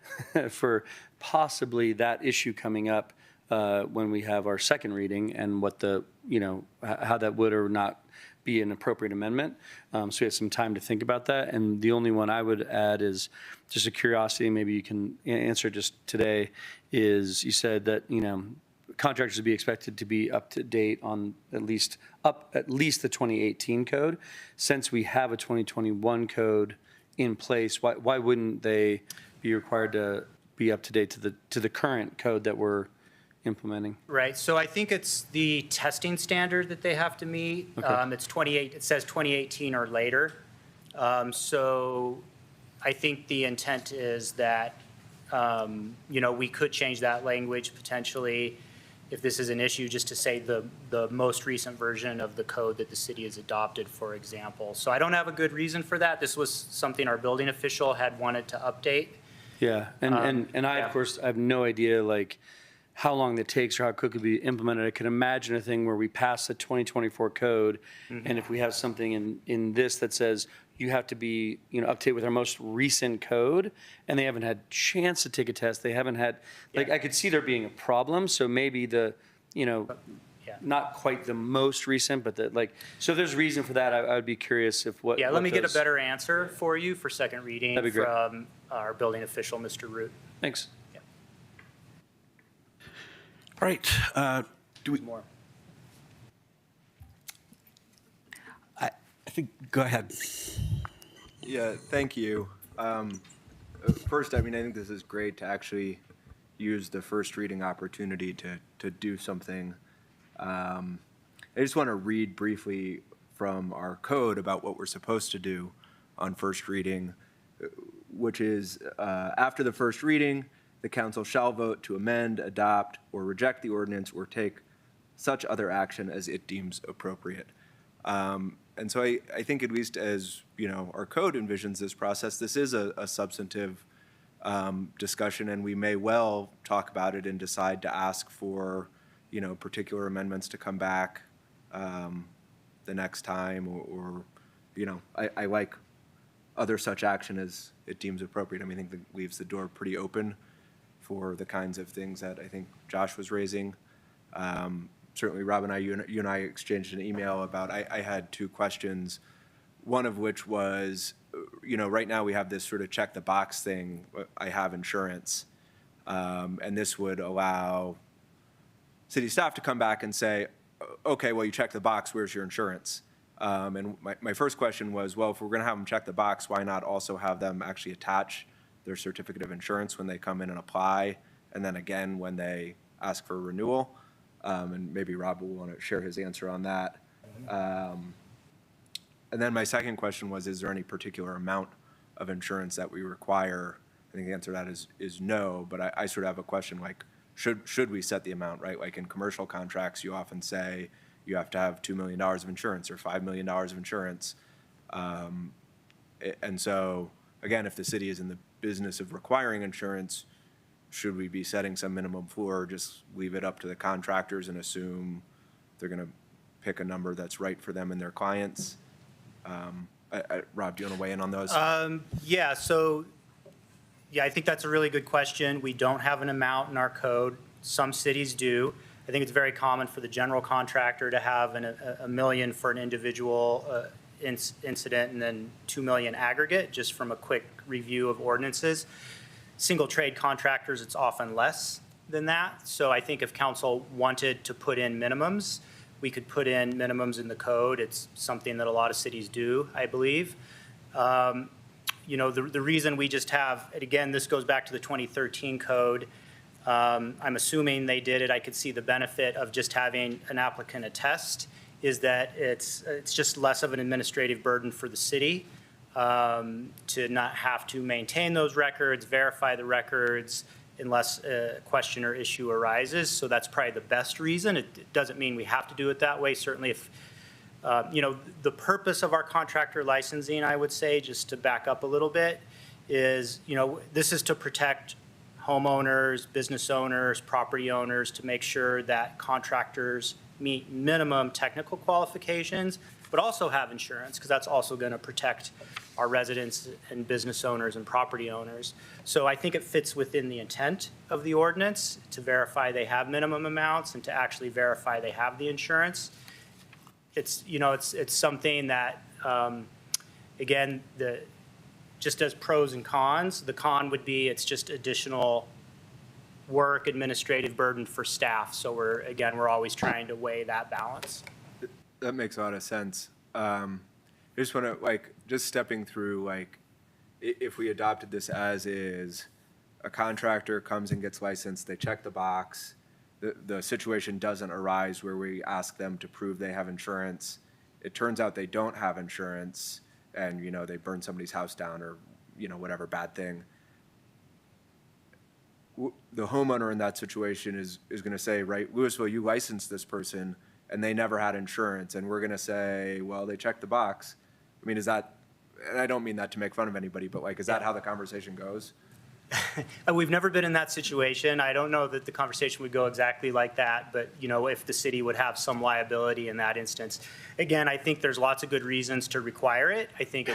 for possibly that issue coming up when we have our second reading, and what how that would or not be an appropriate amendment. So we have some time to think about that. And the only one I would add is just a curiosity, maybe you can answer just today, is you said that, contractors would be expected to be up to date on at least the 2018 code. Since we have a 2021 code in place, why wouldn't they be required to be up to date to the current code that we're implementing? Right, so I think it's the testing standard that they have to meet. Okay. It says 2018 or later. So I think the intent is that, we could change that language potentially if this is an issue, just to say the most recent version of the code that the city has adopted, for example. So I don't have a good reason for that. This was something our building official had wanted to update. Yeah, and I, of course, I have no idea, how long that takes or how quickly it'll be implemented. I could imagine a thing where we pass the 2024 code, and if we have something in this that says you have to be, up to date with our most recent code, and they haven't had chance to take a test, they haven't had, I could see there being a problem, so maybe not quite the most recent, but so there's reason for that. I would be curious if what. Yeah, let me get a those- better answer for you for second reading That'd be great. from our building official, Mr. Root. Thanks. All right. Do we? More. I think. Go ahead. Yeah, thank you. First, I think this is great to actually use the first reading opportunity to do something. I just want to read briefly from our code about what we're supposed to do on first reading, which is after the first reading, the council shall vote to amend, adopt, or reject the ordinance or take such other action as it deems appropriate. And so I think, at least as our code envisions this process, this is a substantive discussion, and we may well talk about it and decide to ask for particular amendments to come back the next time, or I like other such action as it deems appropriate. I mean, I think that leaves the door pretty open for the kinds of things that I think Josh was raising. Certainly, Rob and I, you and I exchanged an email about, I had two questions, one of which was, right now we have this sort of check the box thing, I have insurance, and this would allow city staff to come back and say, okay, well, you checked the box, where's your insurance? And my first question was, well, if we're going to have them check the box, why not also have them actually attach their certificate of insurance when they come in and apply, and then again when they ask for renewal? And maybe Rob will want to share his answer on that. And then my second question was, is there any particular amount of insurance that we require? I think the answer to that is no, but I sort of have a question like, should we set the amount, right? Like in commercial contracts, you often say you have to have $2 million of insurance or $5 million of insurance. And so, again, if the city is in the business of requiring insurance, should we be setting some minimum floor, or just leave it up to the contractors and assume they're going to pick a number that's right for them and their clients? Rob, do you want to weigh in on those? I think that's a really good question. We don't have an amount in our code. Some cities do. I think it's very common for the general contractor to have a million for an individual incident and then 2 million aggregate, just from a quick review of ordinances. Single trade contractors, it's often less than that. So I think if council wanted to put in minimums, we could put in minimums in the code. It's something that a lot of cities do, I believe. The reason we just have, and again, this goes back to the 2013 code. I'm assuming they did it. I could see the benefit of just having an applicant attest is that it's just less of an administrative burden for the city to not have to maintain those records, verify the records, unless a question or issue arises. So that's probably the best reason. It doesn't mean we have to do it that way. Certainly if, the purpose of our contractor licensing, I would say, just to back up a little bit, is, this is to protect homeowners, business owners, property owners, to make sure that contractors meet minimum technical qualifications, but also have insurance, because that's also going to protect our residents and business owners and property owners. So I think it fits within the intent of the ordinance to verify they have minimum amounts and to actually verify they have the insurance. It's something that, again, just as pros and cons, the con would be it's just additional work, administrative burden for staff. So we're always trying to weigh that balance. That makes a lot of sense. I just want to, just stepping through, if we adopted this as is, a contractor comes and gets licensed, they check the box, the situation doesn't arise where we ask them to prove they have insurance. It turns out they don't have insurance, and, they burn somebody's house down or, whatever bad thing. The homeowner in that situation is going to say, right, Louisville, you licensed this person and they never had insurance. And we're going to say, well, they checked the box. I mean, is that, and I don't mean that to make fun of anybody, but is that how the conversation goes? We've never been in that situation. I don't know that the conversation would go exactly like that, but, if the city would have some liability in that instance. Again, I think there's lots of good reasons to require it. I think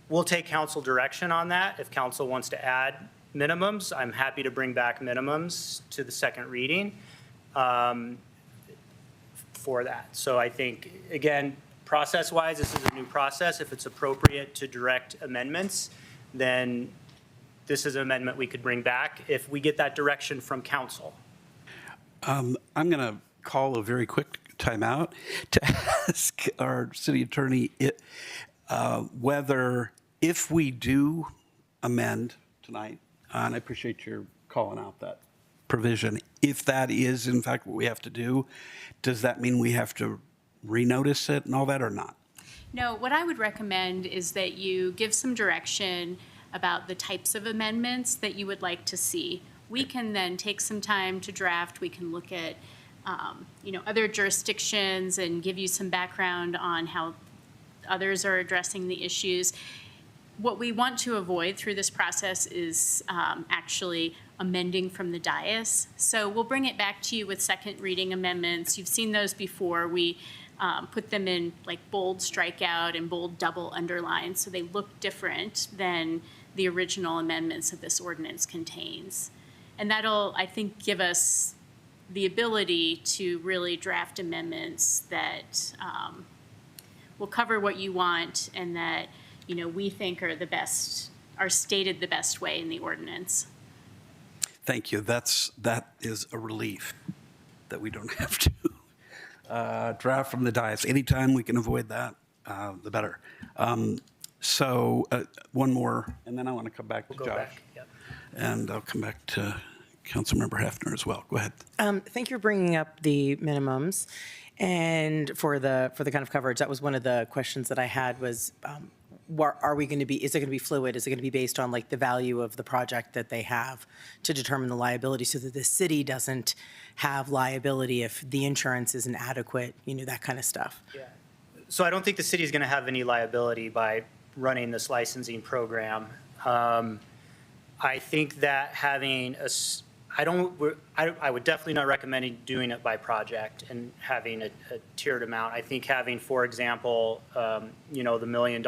we'll take council direction on that. If council wants to add minimums, I'm happy to bring back minimums to the second reading for that. So I think, again, process-wise, this is a new process. If it's appropriate to direct amendments, then this is an amendment we could bring back if we get that direction from council. I'm going to call a very quick timeout to ask our city attorney whether, if we do amend tonight, and I appreciate your calling out that provision, if that is in fact what we have to do, does that mean we have to renotice it and all that, or not? No, what I would recommend is that you give some direction about the types of amendments that you would like to see. We can then take some time to draft. We can look at, other jurisdictions and give you some background on how others are addressing the issues. What we want to avoid through this process is actually amending from the dais. So we'll bring it back to you with second reading amendments. You've seen those before. We put them in like bold strikeout and bold double underline, so they look different than the original amendments that this ordinance contains. And that'll, I think, give us the ability to really draft amendments that will cover what you want and that, you know, we think are the best, are stated the best way in the ordinance. Thank you. That is a relief that we don't have to draft from the dais. Anytime we can avoid that, the better. So one more, and then I want to come back to We'll go Josh. back, yep. And I'll come back to Councilmember Hefner as well. Go ahead. Thank you for bringing up the minimums. And for the kind of coverage, that was one of the questions that I had was, are we going to be, is it going to be fluid? Is it going to be based on like the value of the project that they have to determine the liability so that the city doesn't have liability if the insurance isn't adequate, you know, that kind of stuff? Yeah. So I don't think the city is going to have any liability by running this licensing program. I think that having I would definitely not recommend doing it by project and having a tiered amount. I think having, for example, you know, the $1 million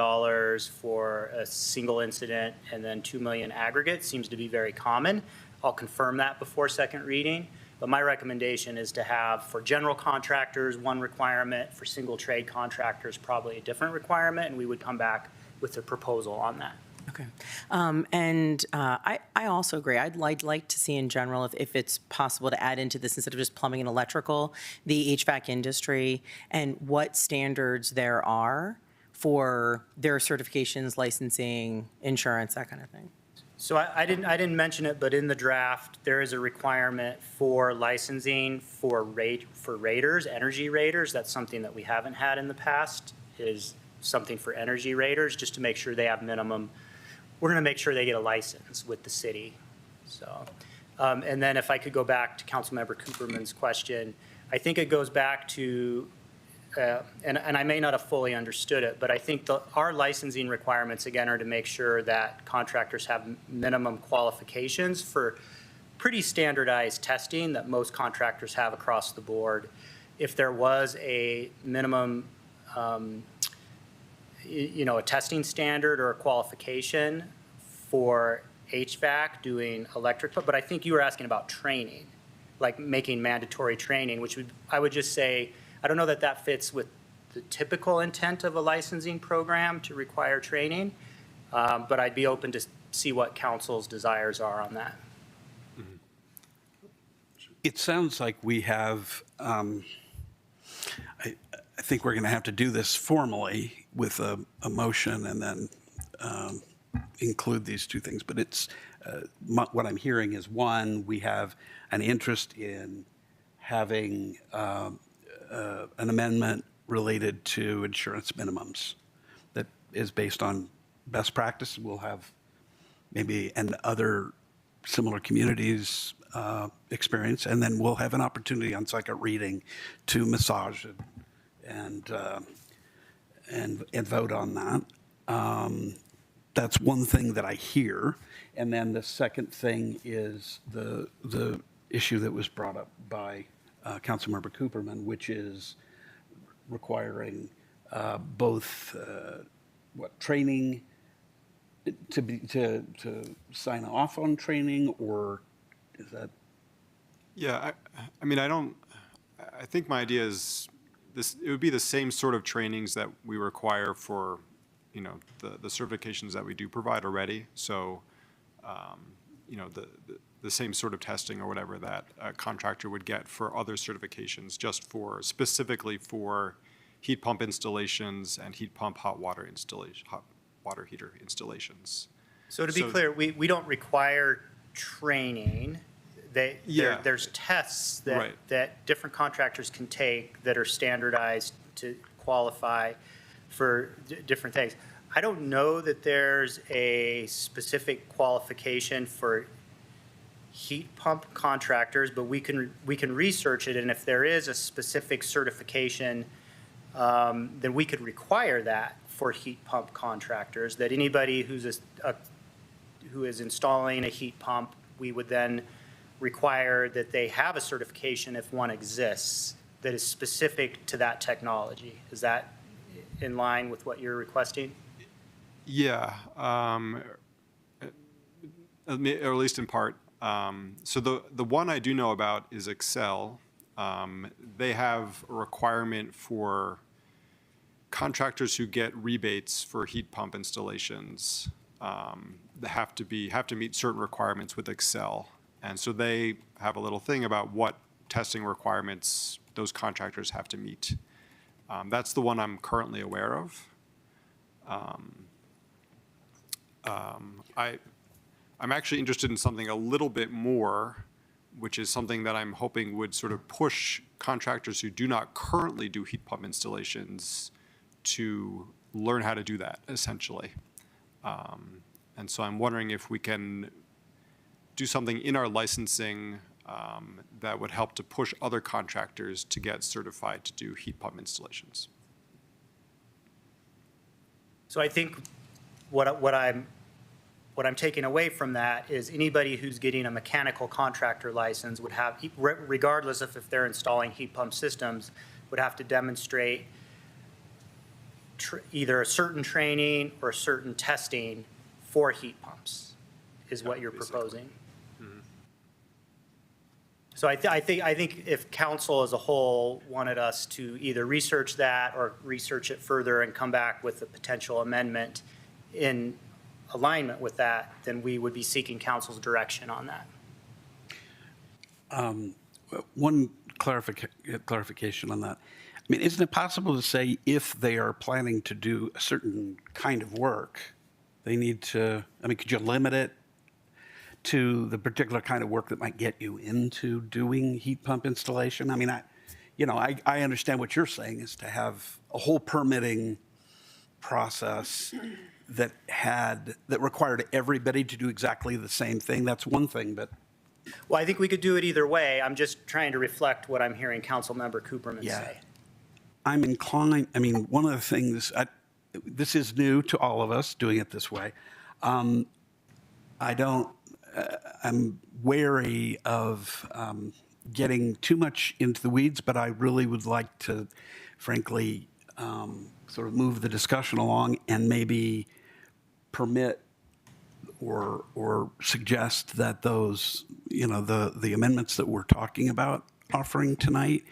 for a single incident and then 2 million aggregate seems to be very common. I'll confirm that before second reading. But my recommendation is to have, for general contractors, one requirement, for single trade contractors, probably a different requirement, and we would come back with a proposal on that. Okay. I also agree. I'd like to see in general, if it's possible to add into this instead of just plumbing and electrical, the HVAC industry and what standards there are for their certifications, licensing, insurance, that kind of thing. So I didn't mention it, but in the draft, there is a requirement for licensing for raters, energy raters. That's something that we haven't had in the past, is something for energy raters, just to make sure they have minimum. We're going to make sure they get a license with the city. So, and then if I could go back to Councilmember Cooperman's question, I think it goes back to, and I may not have fully understood it, but I think our licensing requirements, again, are to make sure that contractors have minimum qualifications for pretty standardized testing that most contractors have across the board. If there was a minimum, you know, a testing standard or a qualification for HVAC doing electric, but I think you were asking about training, like making mandatory training, which I would just say, I don't know that that fits with the typical intent of a licensing program to require training, but I'd be open to see what council's desires are on that. It sounds like we have, I think we're going to have to do this formally with a motion and then include these two things. But it's, what I'm hearing is, one, we have an interest in having an amendment related to insurance minimums that is based on best practice. We'll have maybe and other similar communities experience, and then we'll have an opportunity on second reading to massage it and vote on that. That's one thing that I hear. And then the second thing is the issue that was brought up by Councilmember Cooperman, which is requiring both training to sign off on training, or is that? Yeah, I mean, I think my idea is this, it would be the same sort of trainings that we require for, you know, the certifications that we do provide already. So, you know, the same sort of testing or whatever that a contractor would get for other certifications, just for specifically for heat pump installations and heat pump hot water heater installations. So to be clear, we don't require training. There's tests that different contractors can take that are standardized to qualify for different things. I don't know that there's a specific qualification for heat pump contractors, but we can research it, and if there is a specific certification, then we could require that for heat pump contractors, that anybody who is installing a heat pump, we would then require that they have a certification if one exists that is specific to that technology. Is that in line with what you're requesting? Yeah, or at least in part. So the one I do know about is Excel. They have a requirement for contractors who get rebates for heat pump installations. They have to meet certain requirements with Excel, and so they have a little thing about what testing requirements those contractors have to meet. That's the one I'm currently aware of. I'm actually interested in something a little bit more, which is something that I'm hoping would sort of push contractors who do not currently do heat pump installations to learn how to do that, essentially. And so I'm wondering if we can do something in our licensing that would help to push other contractors to get certified to do heat pump installations. So I think what I'm taking away from that is anybody who's getting a mechanical contractor license would have, regardless of if they're installing heat pump systems, would have to demonstrate either a certain training or certain testing for heat pumps, is what you're proposing. So I think if council as a whole wanted us to either research that or research it further and come back with a potential amendment in alignment with that, then we would be seeking council's direction on that. One clarification on that. I mean, isn't it possible to say if they are planning to do a certain kind of work, they need to, I mean, could you limit it to the particular kind of work that might get you into doing heat pump installation? I mean, I understand what you're saying is to have a whole permitting process that required everybody to do exactly the same thing. That's one thing, but. Well, I think we could do it either way. I'm just trying to reflect what I'm hearing Councilmember Cooperman say. I'm inclined, I mean, one of the things, this is new to all of us doing it this way. I'm wary of getting too much into the weeds, but I really would like to, frankly, sort of move the discussion along and maybe permit or suggest that those, the amendments that we're talking about offering tonight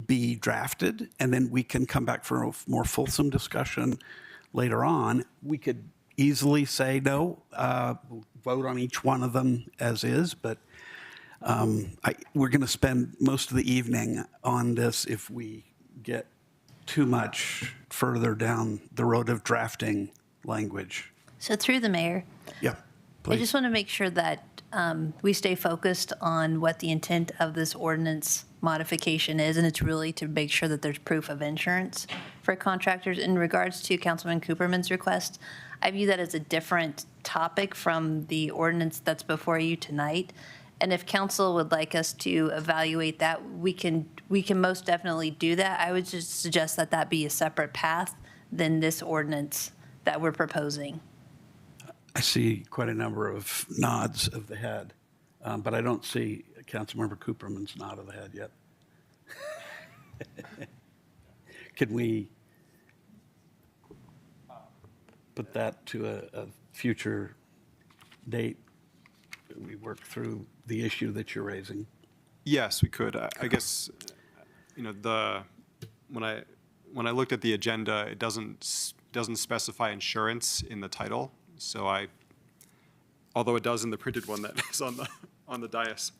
be drafted, and then we can come back for a more fulsome discussion later on. We could easily say no, vote on each one of them as is, but we're going to spend most of the evening on this if we get too much further down the road of drafting language. So through the mayor, Yeah, I please. just want to make sure that we stay focused on what the intent of this ordinance modification is, and it's really to make sure that there's proof of insurance for contractors. In regards to Councilman Cooperman's request, I view that as a different topic from the ordinance that's before you tonight. And if council would like us to evaluate that, we can most definitely do that. I would just suggest that that be a separate path than this ordinance that we're proposing. I see quite a number of nods of the head, but I don't see Councilmember Cooperman's nod of the head yet. Could we put that to a future date? We work through the issue that you're raising. Yes, we could. I guess, when I looked at the agenda, it doesn't specify insurance in the title. So although it does in the printed one that is on the dais.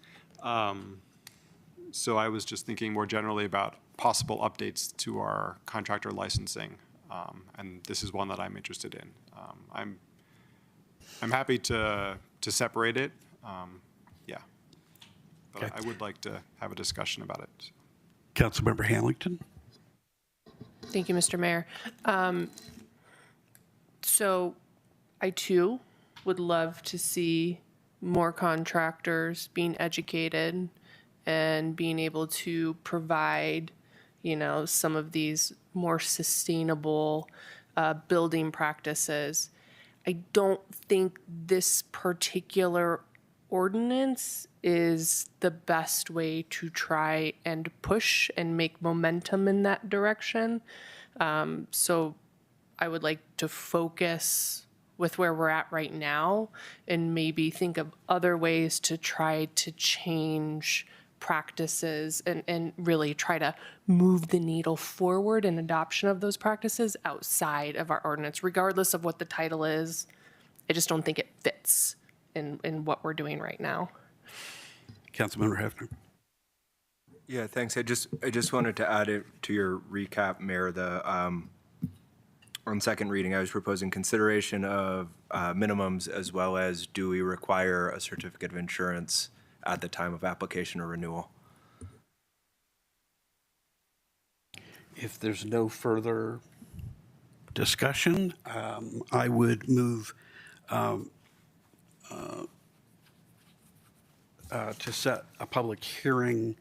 So I was just thinking more generally about possible updates to our contractor licensing, and this is one that I'm interested in. I'm happy to separate it, but Okay. I would like to have a discussion about it. Councilmember Hamilton? Thank you, Mr. Mayor. So I too would love to see more contractors being educated and being able to provide, some of these more sustainable building practices. I don't think this particular ordinance is the best way to try and push and make momentum in that direction. So I would like to focus with where we're at right now and maybe think of other ways to try to change practices and really try to move the needle forward in adoption of those practices outside of our ordinance, regardless of what the title is. I just don't think it fits in what we're doing right now. Councilmember Hefner. Yeah, thanks. I just wanted to add it to your recap, Mayor. On second reading, I was proposing consideration of minimums as well as do we require a certificate of insurance at the time of application or renewal. If there's no further discussion, I would move to set a public hearing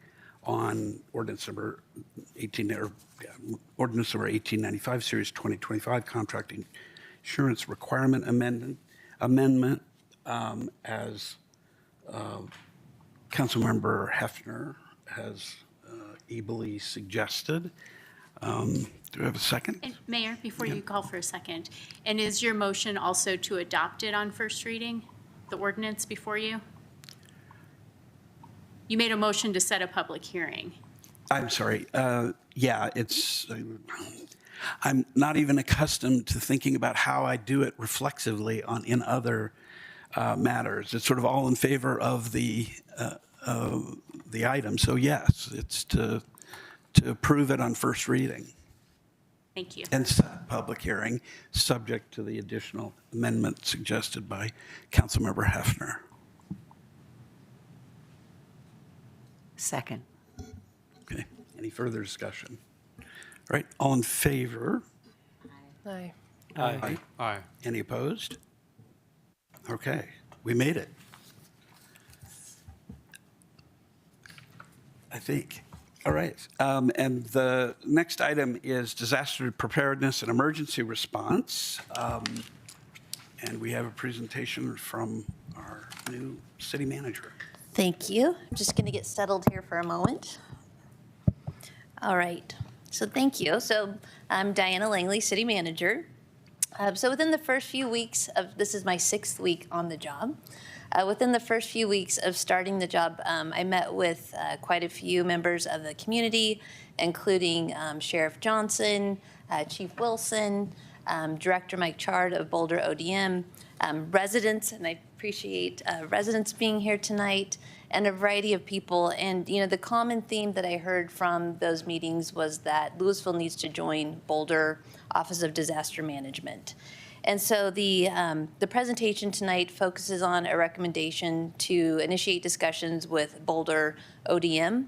on ordinance number 1895, Series 2025, contracting insurance requirement amendment, as Councilmember Hefner has ably suggested. Do we have a second? And Mayor, before you call for a second, and is your motion also to adopt it on first reading, the ordinance before you? You made a motion to set a public hearing. I'm sorry. Yeah, I'm not even accustomed to thinking about how I do it reflexively in other matters. It's sort of all in favor of the item. So yes, it's to approve it on first reading. Thank you. And set a public hearing, subject to the additional amendment suggested by Councilmember Hefner. Second. Okay. Any further discussion? All right. All in favor? Aye. Aye. Aye. Any opposed? Okay. We made it. I think. All right. And the next item is disaster preparedness and emergency response. And we have a presentation from our new city manager. Thank you. I'm just going to get settled here for a moment. All right. So thank you. So I'm Diana Langley, city manager. So within the first few weeks of, this is my 6th week on the job. Within the first few weeks of starting the job, I met with quite a few members of the community, including Sheriff Johnson, Chief Wilson, Director Mike Chard of Boulder ODM, residents, and I appreciate residents being here tonight, and a variety of people. And the common theme that I heard from those meetings was that Louisville needs to join Boulder Office of Disaster Management. And so the presentation tonight focuses on a recommendation to initiate discussions with Boulder ODM,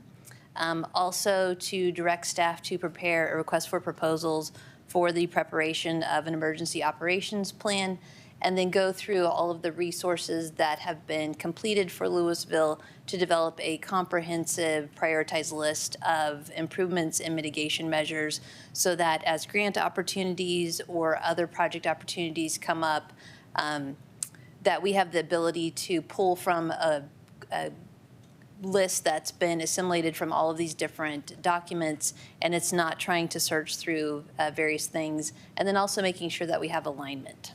also to direct staff to prepare a request for proposals for the preparation of an emergency operations plan, and then go through all of the resources that have been completed for Louisville to develop a comprehensive prioritized list of improvements and mitigation measures so that as grant opportunities or other project opportunities come up, that we have the ability to pull from a list that's been assimilated from all of these different documents, and it's not trying to search through various things, and then also making sure that we have alignment.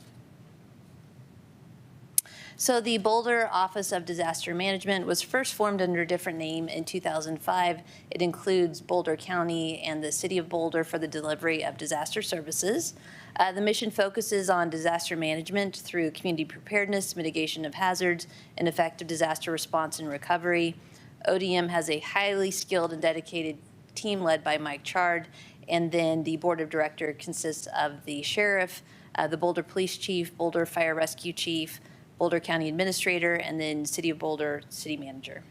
So the Boulder Office of Disaster Management was first formed under a different name in 2005. It includes Boulder County and the City of Boulder for the delivery of disaster services. The mission focuses on disaster management through community preparedness, mitigation of hazards, and effective disaster response and recovery. ODM has a highly skilled and dedicated team led by Mike Chard, and then the board of directors consists of the sheriff, the Boulder Police Chief, Boulder Fire Rescue Chief, Boulder County Administrator, and then City of Boulder City Manager.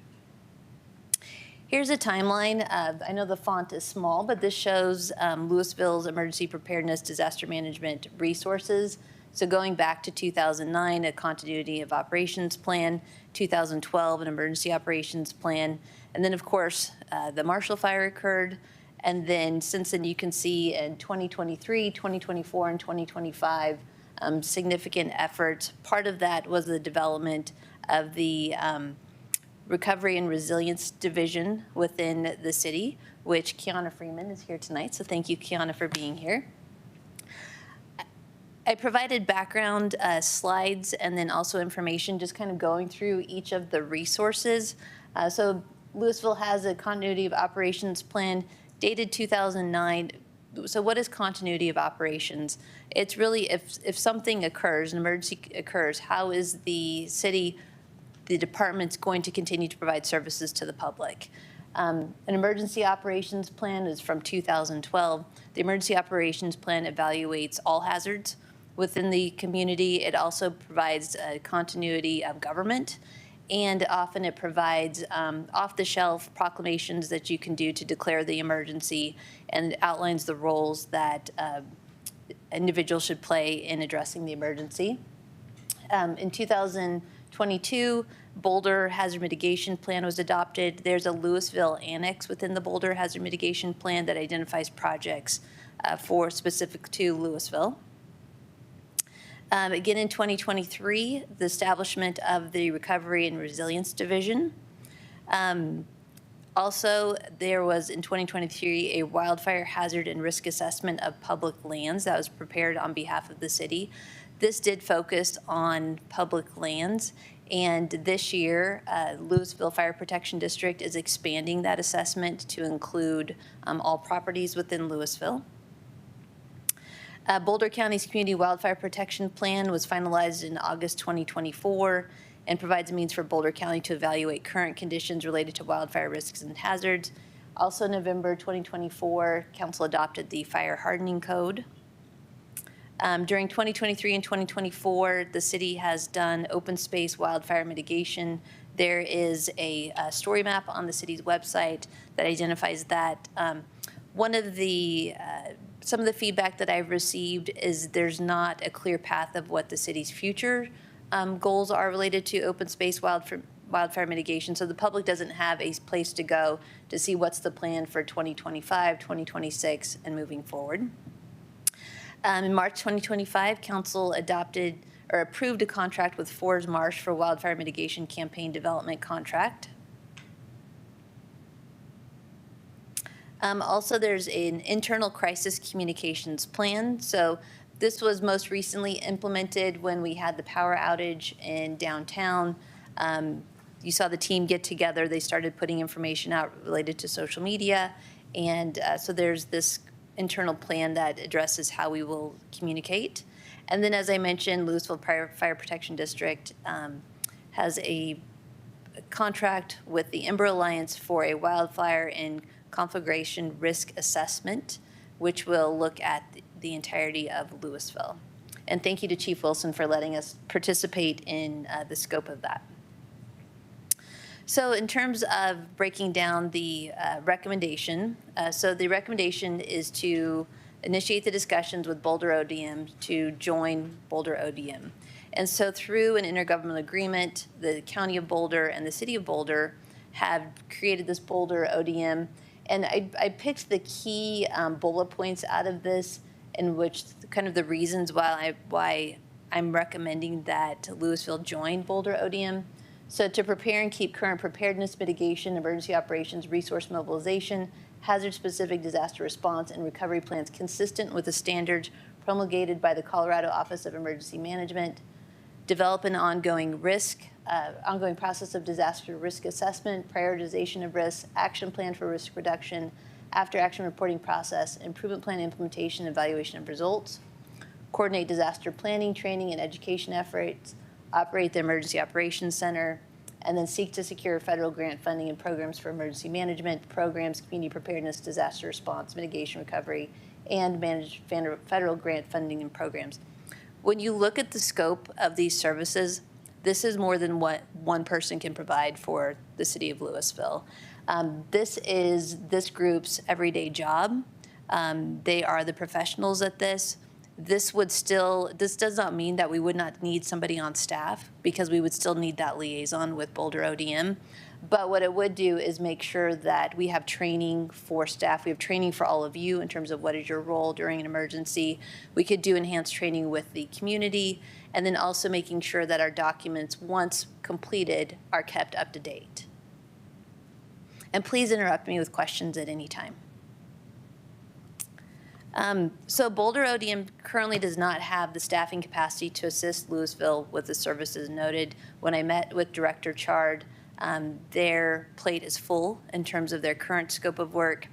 Here's a timeline. I know the font is small, but this shows Louisville's emergency preparedness disaster management resources. So going back to 2009, a continuity of operations plan, 2012, an emergency operations plan, and then of course the Marshall Fire occurred. And then since then you can see in 2023, 2024, and 2025, significant efforts. Part of that was the development of the Recovery and Resilience Division within the city, which Kiana Freeman is here tonight. So thank you, Kiana, for being here. I provided background slides and then also information just kind of going through each of the resources. So Louisville has a continuity of operations plan dated 2009. So what is continuity of operations? It's really if something occurs, an emergency occurs, how is the city, the department's going to continue to provide services to the public? An emergency operations plan is from 2012. The emergency operations plan evaluates all hazards within the community. It also provides a continuity of government, and often it provides off-the-shelf proclamations that you can do to declare the emergency, and outlines the roles that individuals should play in addressing the emergency. In 2022, Boulder Hazard Mitigation Plan was adopted. There's a Louisville annex within the Boulder Hazard Mitigation Plan that identifies projects for specific to Louisville. Again, in 2023, the establishment of the Recovery and Resilience Division. Also, there was in 2023 a wildfire hazard and risk assessment of public lands that was prepared on behalf of the city. This did focus on public lands, and this year, Louisville Fire Protection District is expanding that assessment to include all properties within Louisville. Boulder County's Community Wildfire Protection Plan was finalized in August 2024 and provides a means for Boulder County to evaluate current conditions related to wildfire risks and hazards. Also, in November 2024, Council adopted the Fire Hardening Code. During 2023 and 2024, the city has done open space wildfire mitigation. There is a story map on the city's website that identifies that. Some of the feedback that I've received is there's not a clear path of what the city's future goals are related to open space wildfire mitigation. So the public doesn't have a place to go to see what's the plan for 2025, 2026, and moving forward. In March 2025, Council adopted or approved a contract with Fords Marsh for wildfire mitigation campaign development contract. Also, there's an internal crisis communications plan. So this was most recently implemented when we had the power outage in downtown. You saw the team get together. They started putting information out related to social media. And so there's this internal plan that addresses how we will communicate. And then, as I mentioned, Louisville Fire Protection District has a contract with the Ember Alliance for a wildfire and conflagration risk assessment, which will look at the entirety of Louisville. And thank you to Chief Wilson for letting us participate in the scope of that. So in terms of breaking down the recommendation, so the recommendation is to initiate the discussions with Boulder ODM to join Boulder ODM. And so through an intergovernmental agreement, the County of Boulder and the City of Boulder have created this Boulder ODM. And I picked the key bullet points out of this, in which kind of the reasons why I'm recommending that Louisville join Boulder ODM. So to prepare and keep current preparedness, mitigation, emergency operations, resource mobilization, hazard-specific disaster response, and recovery plans consistent with the standards promulgated by the Colorado Office of Emergency Management. Develop an ongoing process of disaster risk assessment, prioritization of risks, action plan for risk reduction, after-action reporting process, improvement plan implementation, evaluation of results, coordinate disaster planning, training, and education efforts, operate the Emergency Operations Center, and then seek to secure federal grant funding and programs for emergency management, programs, community preparedness, disaster response, mitigation, recovery, and manage federal grant funding and programs. When you look at the scope of these services, this is more than what one person can provide for the city of Louisville. This is this group's everyday job. They are the professionals at this. This does not mean that we would not need somebody on staff, because we would still need that liaison with Boulder ODM. But what it would do is make sure that we have training for staff. We have training for all of you in terms of what is your role during an emergency. We could do enhanced training with the community, and then also making sure that our documents, once completed, are kept up to date. And please interrupt me with questions at any time. So Boulder ODM currently does not have the staffing capacity to assist Louisville with the services noted. When I met with Director Chard, their plate is full in terms of their current scope of work.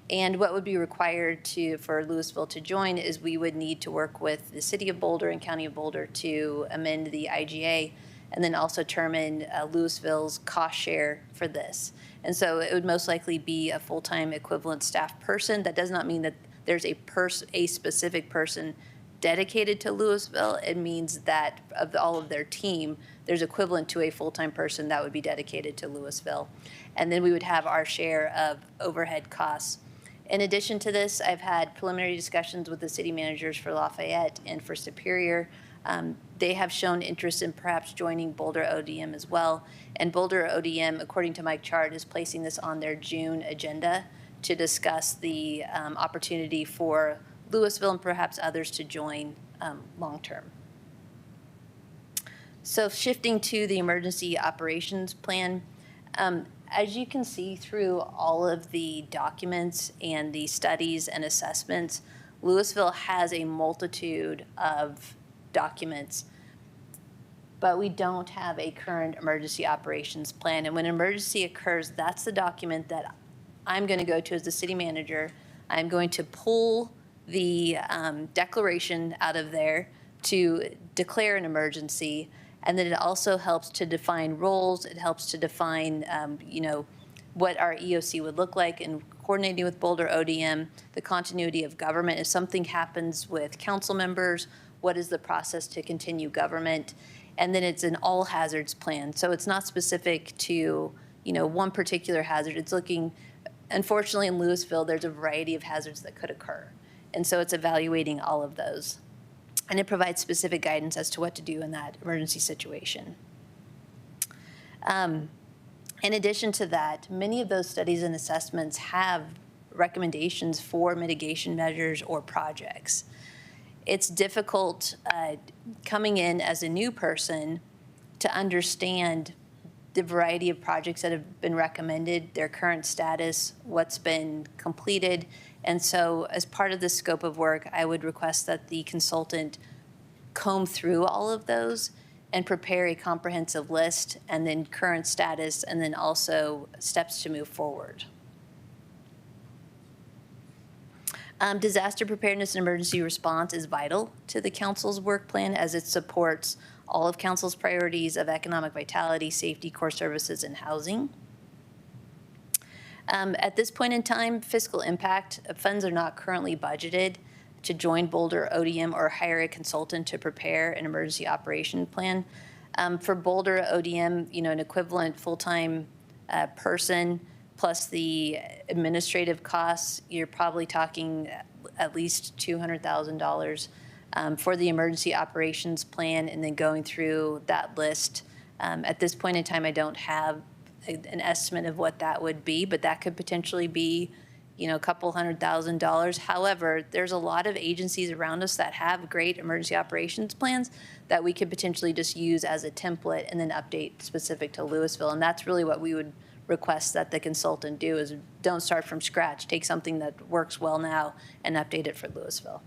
And what would be required for Louisville to join is we would need to work with the City of Boulder and County of Boulder to amend the IGA and then also determine Louisville's cost share for this. And so it would most likely be a full-time equivalent staff person. That does not mean that there's a specific person dedicated to Louisville. It means that of all of their team, there's equivalent to a full-time person that would be dedicated to Louisville. And then we would have our share of overhead costs. In addition to this, I've had preliminary discussions with the city managers for Lafayette and for Superior. They have shown interest in perhaps joining Boulder ODM as well. And Boulder ODM, according to Mike Chard, is placing this on their June agenda to discuss the opportunity for Louisville and perhaps others to join long-term. So shifting to the emergency operations plan, as you can see through all of the documents and the studies and assessments, Louisville has a multitude of documents, but we don't have a current emergency operations plan. And when an emergency occurs, that's the document that I'm going to go to as the city manager. I'm going to pull the declaration out of there to declare an emergency. And then it also helps to define roles. It helps to define, what our EOC would look like, and coordinating with Boulder ODM, the continuity of government. If something happens with council members, what is the process to continue government? And then it's an all hazards plan. So it's not specific to, one particular hazard. It's looking, unfortunately in Louisville, there's a variety of hazards that could occur. And so it's evaluating all of those. And it provides specific guidance as to what to do in that emergency situation. In addition to that, many of those studies and assessments have recommendations for mitigation measures or projects. It's difficult coming in as a new person to understand the variety of projects that have been recommended, their current status, what's been completed. And so as part of the scope of work, I would request that the consultant comb through all of those and prepare a comprehensive list, and then current status, and then also steps to move forward. Disaster preparedness and emergency response is vital to the council's work plan, as it supports all of council's priorities of economic vitality, safety, core services, and housing. At this point in time, fiscal impact funds are not currently budgeted to join Boulder ODM or hire a consultant to prepare an emergency operation plan. For Boulder ODM, an equivalent full-time person plus the administrative costs, you're probably talking at least $200,000 for the emergency operations plan, and then going through that list. At this point in time, I don't have an estimate of what that would be, but that could potentially be, a couple $100,000. However, there's a lot of agencies around us that have great emergency operations plans that we could potentially just use as a template and then update specific to Louisville. And that's really what we would request that the consultant do, is don't start from scratch. Take something that works well now and update it for Louisville.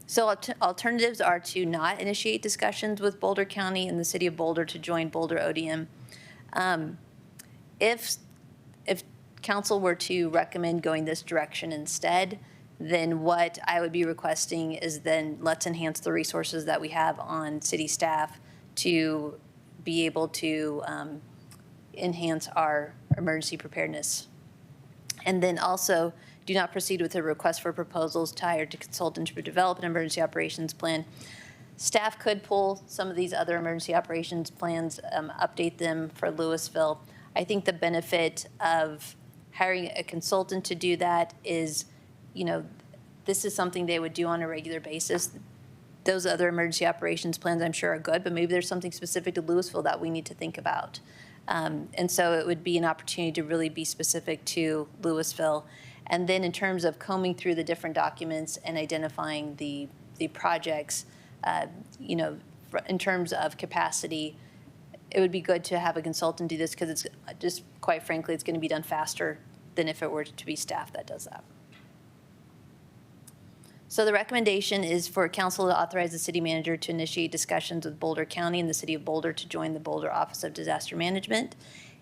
So alternatives are to not initiate discussions with Boulder County and the City of Boulder to join Boulder ODM. If council were to recommend going this direction instead, then what I would be requesting is then let's enhance the resources that we have on city staff to be able to enhance our emergency preparedness. And then also, do not proceed with a request for proposals to hire a consultant to develop an emergency operations plan. Staff could pull some of these other emergency operations plans, update them for Louisville. I think the benefit of hiring a consultant to do that is, this is something they would do on a regular basis. Those other emergency operations plans I'm sure are good, but maybe there's something specific to Louisville that we need to think about. And so it would be an opportunity to really be specific to Louisville. And then in terms of combing through the different documents and identifying the projects, you know, in terms of capacity, it would be good to have a consultant do this because it's just, quite frankly, it's going to be done faster than if it were to be staff that does that. So the recommendation is for council to authorize the city manager to initiate discussions with Boulder County and the city of Boulder to join the Boulder Office of Disaster Management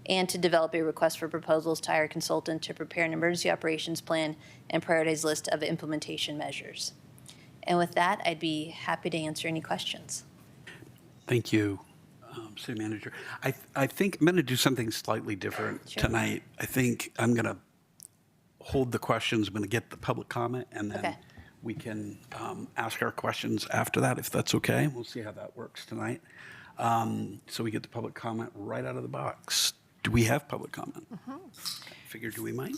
and to develop a request for proposals to hire a consultant to prepare an emergency operations plan and prioritize list of implementation measures. And with that, I'd be happy to answer any questions. Thank you, City Manager. I think I'm going to do something slightly different tonight. I think I'm going to hold the questions. I'm going to get the public comment, and then we can ask our questions after that, if that's okay. We'll see how that works tonight. So we get the public comment right out of the box. Do we have public comment? Figured we might.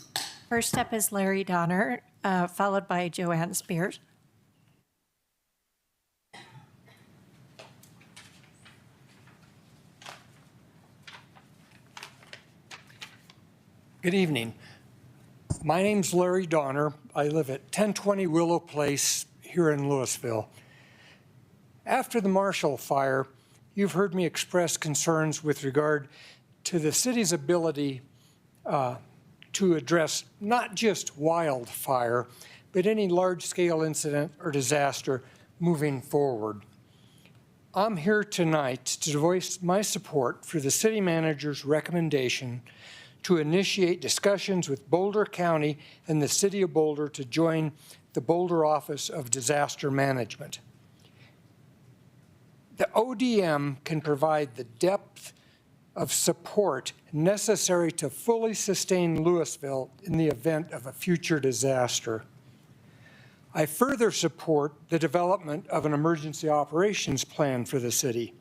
First up is Larry Donner, followed by Joanne Spears. Good evening. My name's Larry Donner. I live at 1020 Willow Place here in Louisville. After the Marshall Fire, you've heard me express concerns with regard to the city's ability to address not just wildfire, but any large-scale incident or disaster moving forward. I'm here tonight to voice my support for the city manager's recommendation to initiate discussions with Boulder County and the City of Boulder to join the Boulder Office of Disaster Management. The ODM can provide the depth of support necessary to fully sustain Louisville in the event of a future disaster. I further support the development of an emergency operations plan for the city.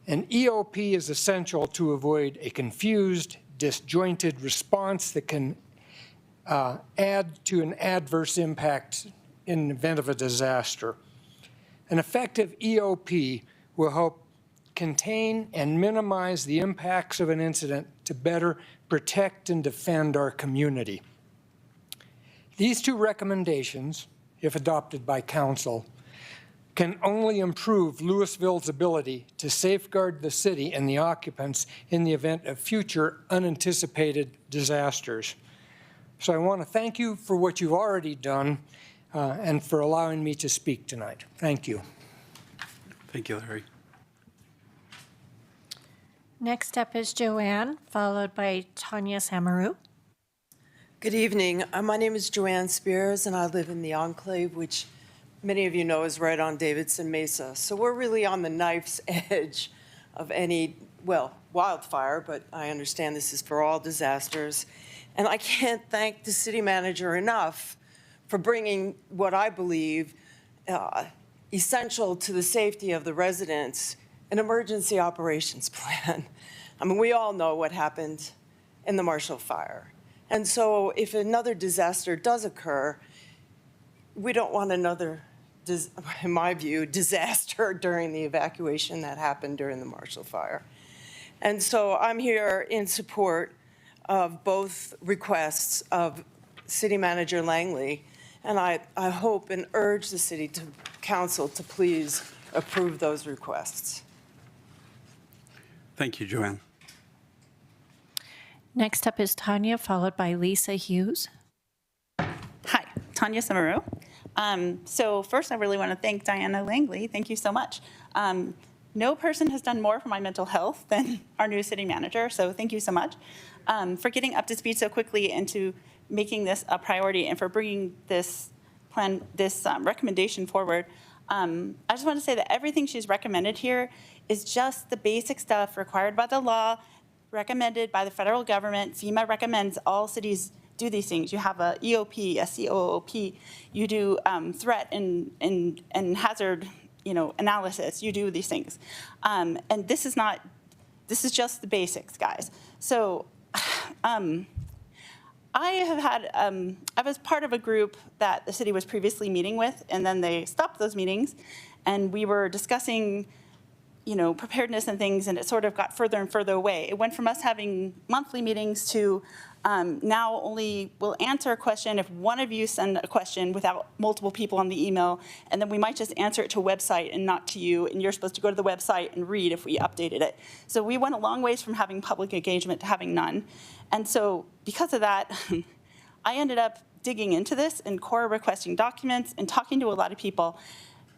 An EOP is essential to avoid a confused, disjointed response that can add to an adverse impact in the event of a disaster. An effective EOP will help contain and minimize the impacts of an incident to better protect and defend our community. These two recommendations, if adopted by council, can only improve Louisville's ability to safeguard the city and the occupants in the event of future unanticipated disasters. So I want to thank you for what you've already done and for allowing me to speak tonight. Thank you. Thank you, Larry. Next up is Joanne, followed by Tanya Samaru. Good evening. My name is Joanne Spears, and I live in the Enclave, which many of you know is right on Davidson Mesa. So we're really on the knife's edge of any, well, wildfire, but I understand this is for all disasters. And I can't thank the city manager enough for bringing what I believe essential to the safety of the residents, an emergency operations plan. I mean, we all know what happened in the Marshall Fire. And so if another disaster does occur, we don't want another, in my view, disaster during the evacuation that happened during the Marshall Fire. And so I'm here in support of both requests of City Manager Langley, and I hope and urge the City Council to please approve those requests. Thank you, Joanne. Next up is Tanya, followed by Lisa Hughes. Hi, Tanya Samaru. So first, I really want to thank Diana Langley. Thank you so much. No person has done more for my mental health than our new city manager, so thank you so much for getting up to speed so quickly and to making this a priority and for bringing this plan, this recommendation forward. I just want to say that everything she's recommended here is just the basic stuff required by the law, recommended by the federal government. FEMA recommends all cities do these things. You have a EOP, a COOP. You do threat and hazard, analysis. You do these things, and this is not. This is just the basics, guys. So, I have had. I was part of a group that the city was previously meeting with, and then they stopped those meetings, and we were discussing preparedness and things, and it sort of got further and further away. It went from us having monthly meetings to now only we'll answer a question if one of you send a question without multiple people on the email, and then we might just answer it to a website and not to you, and you're supposed to go to the website and read if we updated it. So we went a long ways from having public engagement to having none. And so because of that, I ended up digging into this and core requesting documents and talking to a lot of people.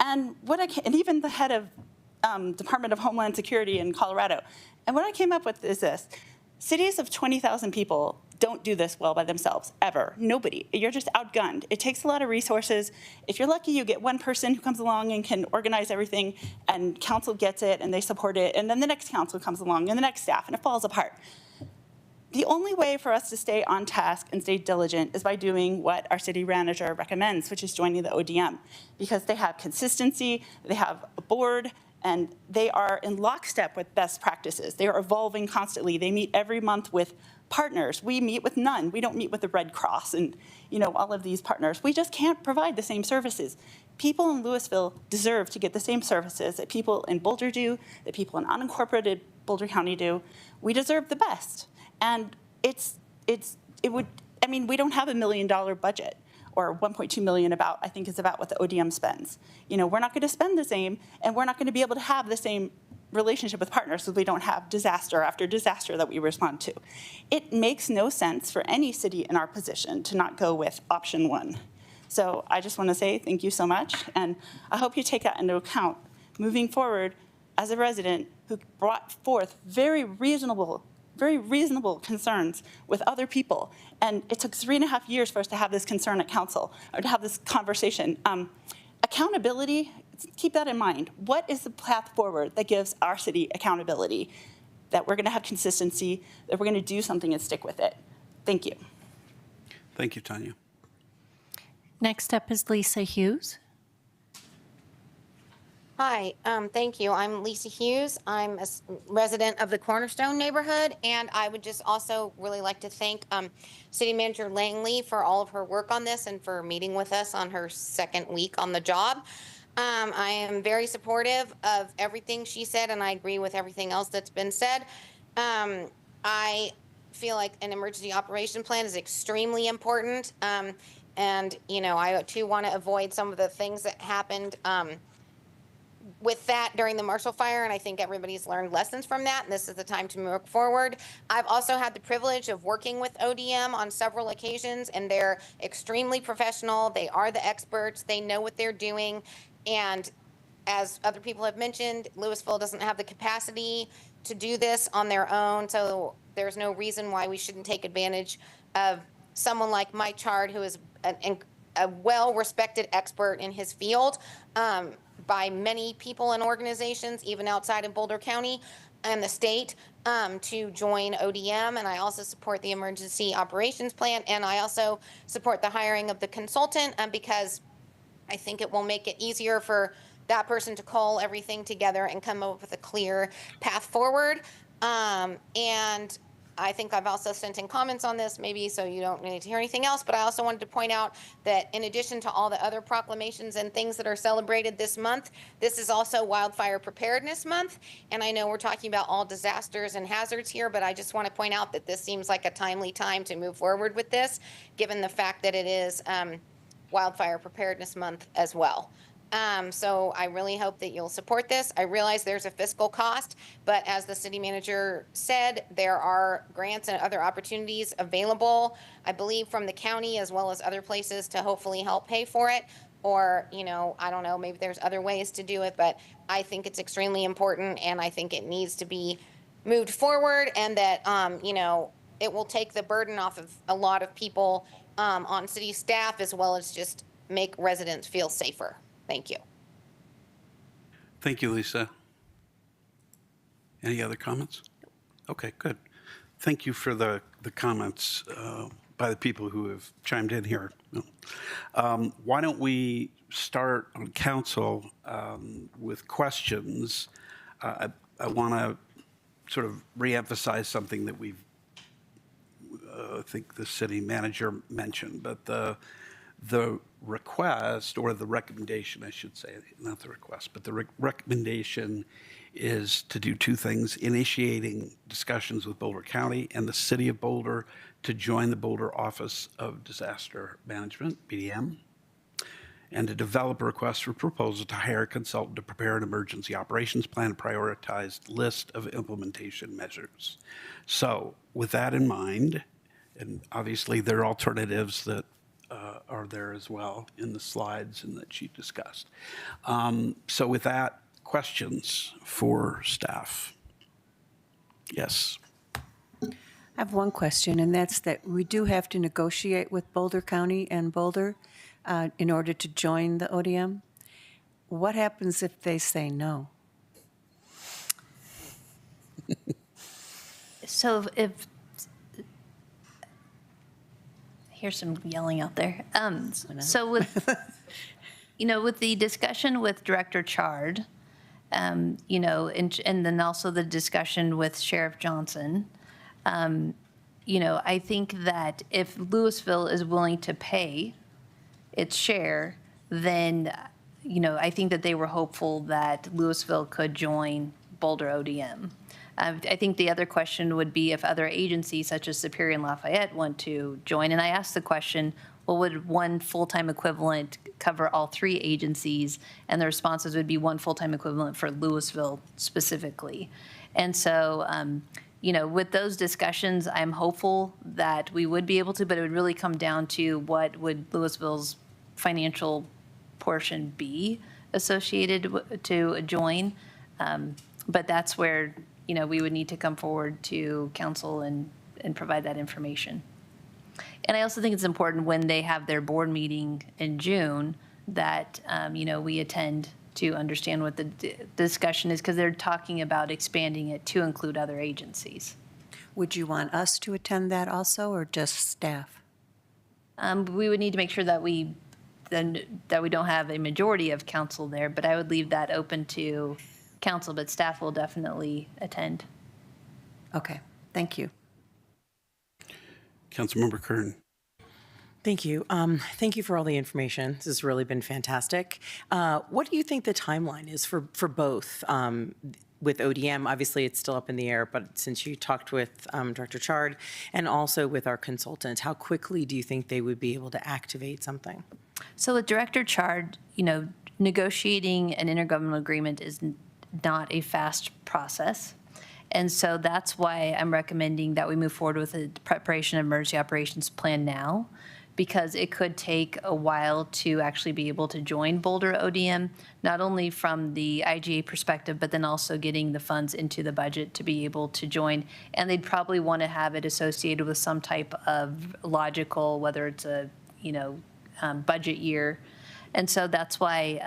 And and even the head of Department of Homeland Security in Colorado. And what I came up with is this. Cities of 20,000 people don't do this well by themselves, ever. Nobody. You're just outgunned. It takes a lot of resources. If you're lucky, you get one person who comes along and can organize everything, and council gets it, and they support it, and then the next council comes along, and the next staff, and it falls apart. The only way for us to stay on task and stay diligent is by doing what our city manager recommends, which is joining the ODM, because they have consistency, they have a board, and they are in lockstep with best practices. They are evolving constantly. They meet every month with partners. We meet with none. We don't meet with the Red Cross and all of these partners. We just can't provide the same services. People in Louisville deserve to get the same services that people in Boulder do, that people in unincorporated Boulder County do. We deserve the best. And we don't have $1 million budget, or 1.2 million I think is about what the ODM spends. We're not going to spend the same, and we're not going to be able to have the same relationship with partners because we don't have disaster after disaster that we respond to. It makes no sense for any city in our position to not go with option one. So I just want to say thank you so much, and I hope you take that into account moving forward as a resident who brought forth very reasonable concerns with other people. And it took 3.5 years for us to have this concern at council, or to have this conversation. Accountability, keep that in mind. What is the path forward that gives our city accountability? That we're going to have consistency, that we're going to do something and stick with it. Thank you. Thank you, Tanya. Next up is Lisa Hughes. Hi, thank you. I'm Lisa Hughes. I'm a resident of the Cornerstone neighborhood, and I would just also really like to thank City Manager Langley for all of her work on this and for meeting with us on her second week on the job. I am very supportive of everything she said, and I agree with everything else that's been said. I feel like an emergency operation plan is extremely important, and I too want to avoid some of the things that happened with that during the Marshall Fire, and I think everybody's learned lessons from that, and this is the time to move forward. I've also had the privilege of working with ODM on several occasions, and they're extremely professional. They are the experts. They know what they're doing, and as other people have mentioned, Louisville doesn't have the capacity to do this on their own, so there's no reason why we shouldn't take advantage of someone like Mike Chard, who is a well-respected expert in his field, by many people and organizations, even outside of Boulder County and the state, to join ODM. And I also support the emergency operations plan. And I also support the hiring of the consultant because I think it will make it easier for that person to cull everything together and come up with a clear path forward. And I think I've also sent in comments on this, maybe so you don't need to hear anything else, but I also wanted to point out that in addition to all the other proclamations and things that are celebrated this month, this is also Wildfire Preparedness Month. And I know we're talking about all disasters and hazards here, but I just want to point out that this seems like a timely time to move forward with this, given the fact that it is Wildfire Preparedness Month as well. So I really hope that you'll support this. I realize there's a fiscal cost, but as the city manager said, there are grants and other opportunities available, I believe, from the county as well as other places to hopefully help pay for it. Or, I don't know, maybe there's other ways to do it, but I think it's extremely important, and I think it needs to be moved forward, and that, it will take the burden off of a lot of people on city staff, as well as just make residents feel safer. Thank you. Thank you, Lisa. Any other comments? Okay, good. Thank you for the comments by the people who have chimed in here. Why don't we start on council with questions? I want to sort of reemphasize something that we've, I think the city manager mentioned, but the request, or the recommendation, I should say, not the request, but the recommendation is to do two things: initiating discussions with Boulder County and the City of Boulder to join the Boulder Office of Disaster Management, BDM, and to develop a request for proposal to hire a consultant to prepare an emergency operations plan and prioritized list of implementation measures. So with that in mind, and obviously there are alternatives that are there as well in the slides and that she discussed. So with that, questions for staff? Yes. I have one question, and that's that we do have to negotiate with Boulder County and Boulder in order to join the ODM. What happens if they say no? So if, here's some yelling out there. So with, with the discussion with Director Chard, and then also the discussion with Sheriff Johnson, I think that if Louisville is willing to pay its share, then, I think that they were hopeful that Louisville could join Boulder ODM. I think the other question would be if other agencies such as Superior and Lafayette want to join. And I asked the question, well, would one full-time equivalent cover all three agencies? And the responses would be one full-time equivalent for Louisville specifically. And so, with those discussions, I'm hopeful that we would be able to, but it would really come down to what would Louisville's financial portion be associated to join. But that's where, we would need to come forward to council and provide that information. And I also think it's important when they have their board meeting in June that, we attend to understand what the discussion is, because they're talking about expanding it to include other agencies. Would you want us to attend that also, or just staff? We would need to make sure that we don't have a majority of council there, but I would leave that open to council, but staff will definitely attend. Okay, thank you. Councilmember Kern. Thank you. Thank you for all the information. This has really been fantastic. What do you think the timeline is for both? With ODM, obviously it's still up in the air, but since you talked with Director Chard and also with our consultant, how quickly do you think they would be able to activate something? So with Director Chard, negotiating an intergovernmental agreement is not a fast process. And so that's why I'm recommending that we move forward with a preparation of emergency operations plan now, because it could take a while to actually be able to join Boulder ODM, not only from the IGA perspective, but then also getting the funds into the budget to be able to join. And they'd probably want to have it associated with some type of logical, whether it's a, budget year. And so that's why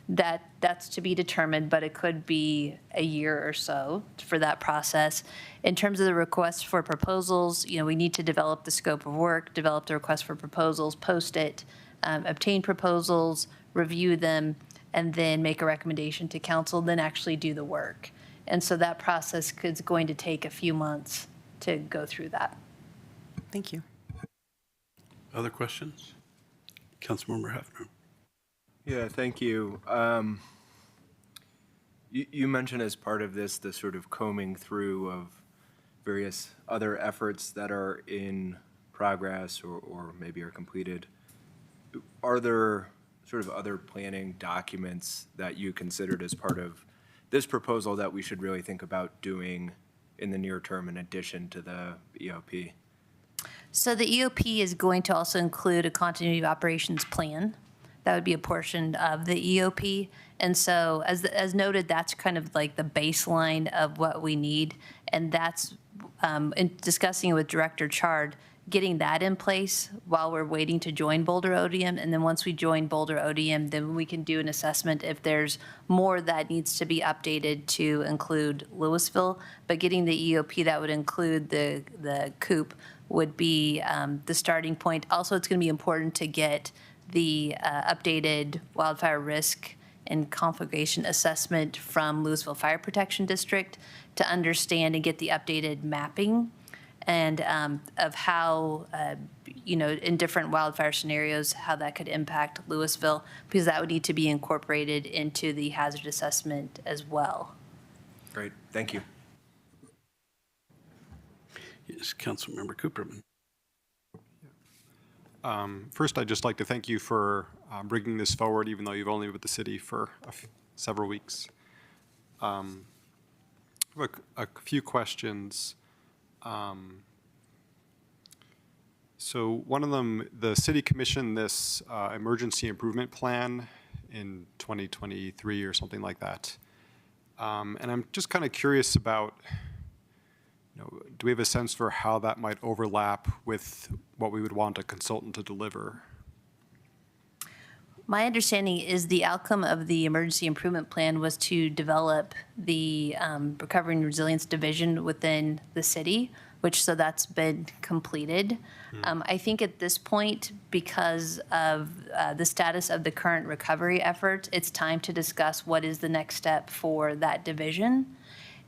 that's to be determined, but it could be a year or so for that process. In terms of the request for proposals, we need to develop the scope of work, develop the request for proposals, post it, obtain proposals, review them, and then make a recommendation to council, then actually do the work. And so that process is going to take a few months to go through that. Thank you. Other questions? Councilmember Hefner. Yeah, thank you. You mentioned as part of this, the sort of combing through of various other efforts that are in progress or maybe are completed. Are there sort of other planning documents that you considered as part of this proposal that we should really think about doing in the near term in addition to the EOP? So the EOP is going to also include a continuity of operations plan. That would be a portion of the EOP. And so as noted, that's kind of like the baseline of what we need. And that's, in discussing it with Director Chard, getting that in place while we're waiting to join Boulder ODM. And then once we join Boulder ODM, then we can do an assessment if there's more that needs to be updated to include Louisville. But getting the EOP that would include the COOP would be the starting point. Also, it's going to be important to get the updated wildfire risk and conflagration assessment from Louisville Fire Protection District to understand and get the updated mapping and of how, in different wildfire scenarios, how that could impact Louisville, because that would need to be incorporated into the hazard assessment as well. Great, thank you. Yes, Councilmember Cooperman. First, I'd just like to thank you for bringing this forward, even though you've only been with the city for several weeks. I have a few questions. So one of them, the city commissioned this emergency improvement plan in 2023 or something like that. And I'm just kind of curious about, do we have a sense for how that might overlap with what we would want a consultant to deliver? My understanding is the outcome of the emergency improvement plan was to develop the Recovery and Resilience Division within the city, so that's been completed. I think at this point, because of the status of the current recovery effort, it's time to discuss what is the next step for that division.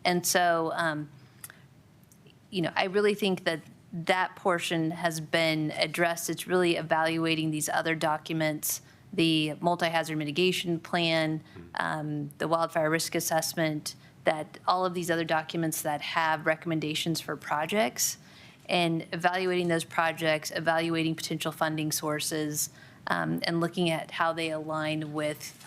And so, I really think that that portion has been addressed. It's really evaluating these other documents, the multi-hazard mitigation plan, the wildfire risk assessment, that all of these other documents that have recommendations for projects, and evaluating those projects, evaluating potential funding sources, and looking at how they align with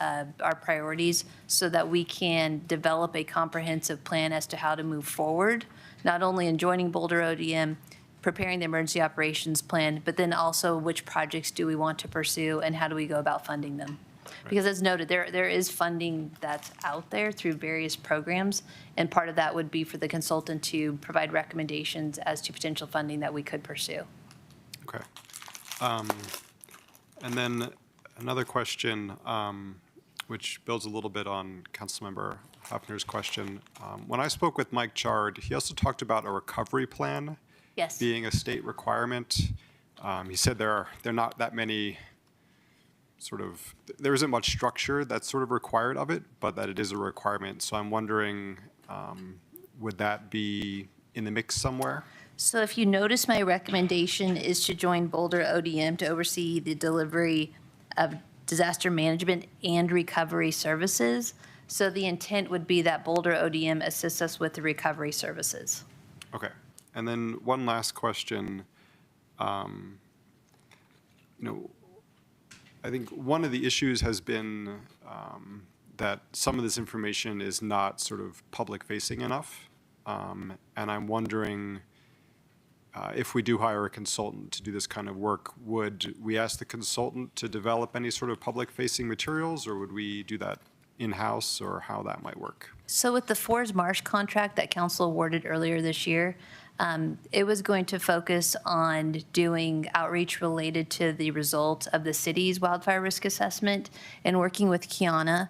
our priorities so that we can develop a comprehensive plan as to how to move forward, not only in joining Boulder ODM, preparing the emergency operations plan, but then also which projects do we want to pursue and how do we go about funding them. Because as noted, there is funding that's out there through various programs, and part of that would be for the consultant to provide recommendations as to potential funding that we could pursue. Okay. And then another question, which builds a little bit on Councilmember Hafner's question. When I spoke with Mike Chard, he also talked about a recovery plan Yes. being a state requirement. He said there are not that many there isn't much structure that's sort of required of it, but that it is a requirement. So I'm wondering, would that be in the mix somewhere? So if you notice, my recommendation is to join Boulder ODM to oversee the delivery of disaster management and recovery services. So the intent would be that Boulder ODM assists us with the recovery services. Okay. And then one last question. I think one of the issues has been that some of this information is not sort of public-facing enough. And I'm wondering if we do hire a consultant to do this kind of work, would we ask the consultant to develop any sort of public-facing materials, or would we do that in-house, or how that might work? So with the Forest Marsh contract that council awarded earlier this year, it was going to focus on doing outreach related to the result of the city's wildfire risk assessment and working with Kiana.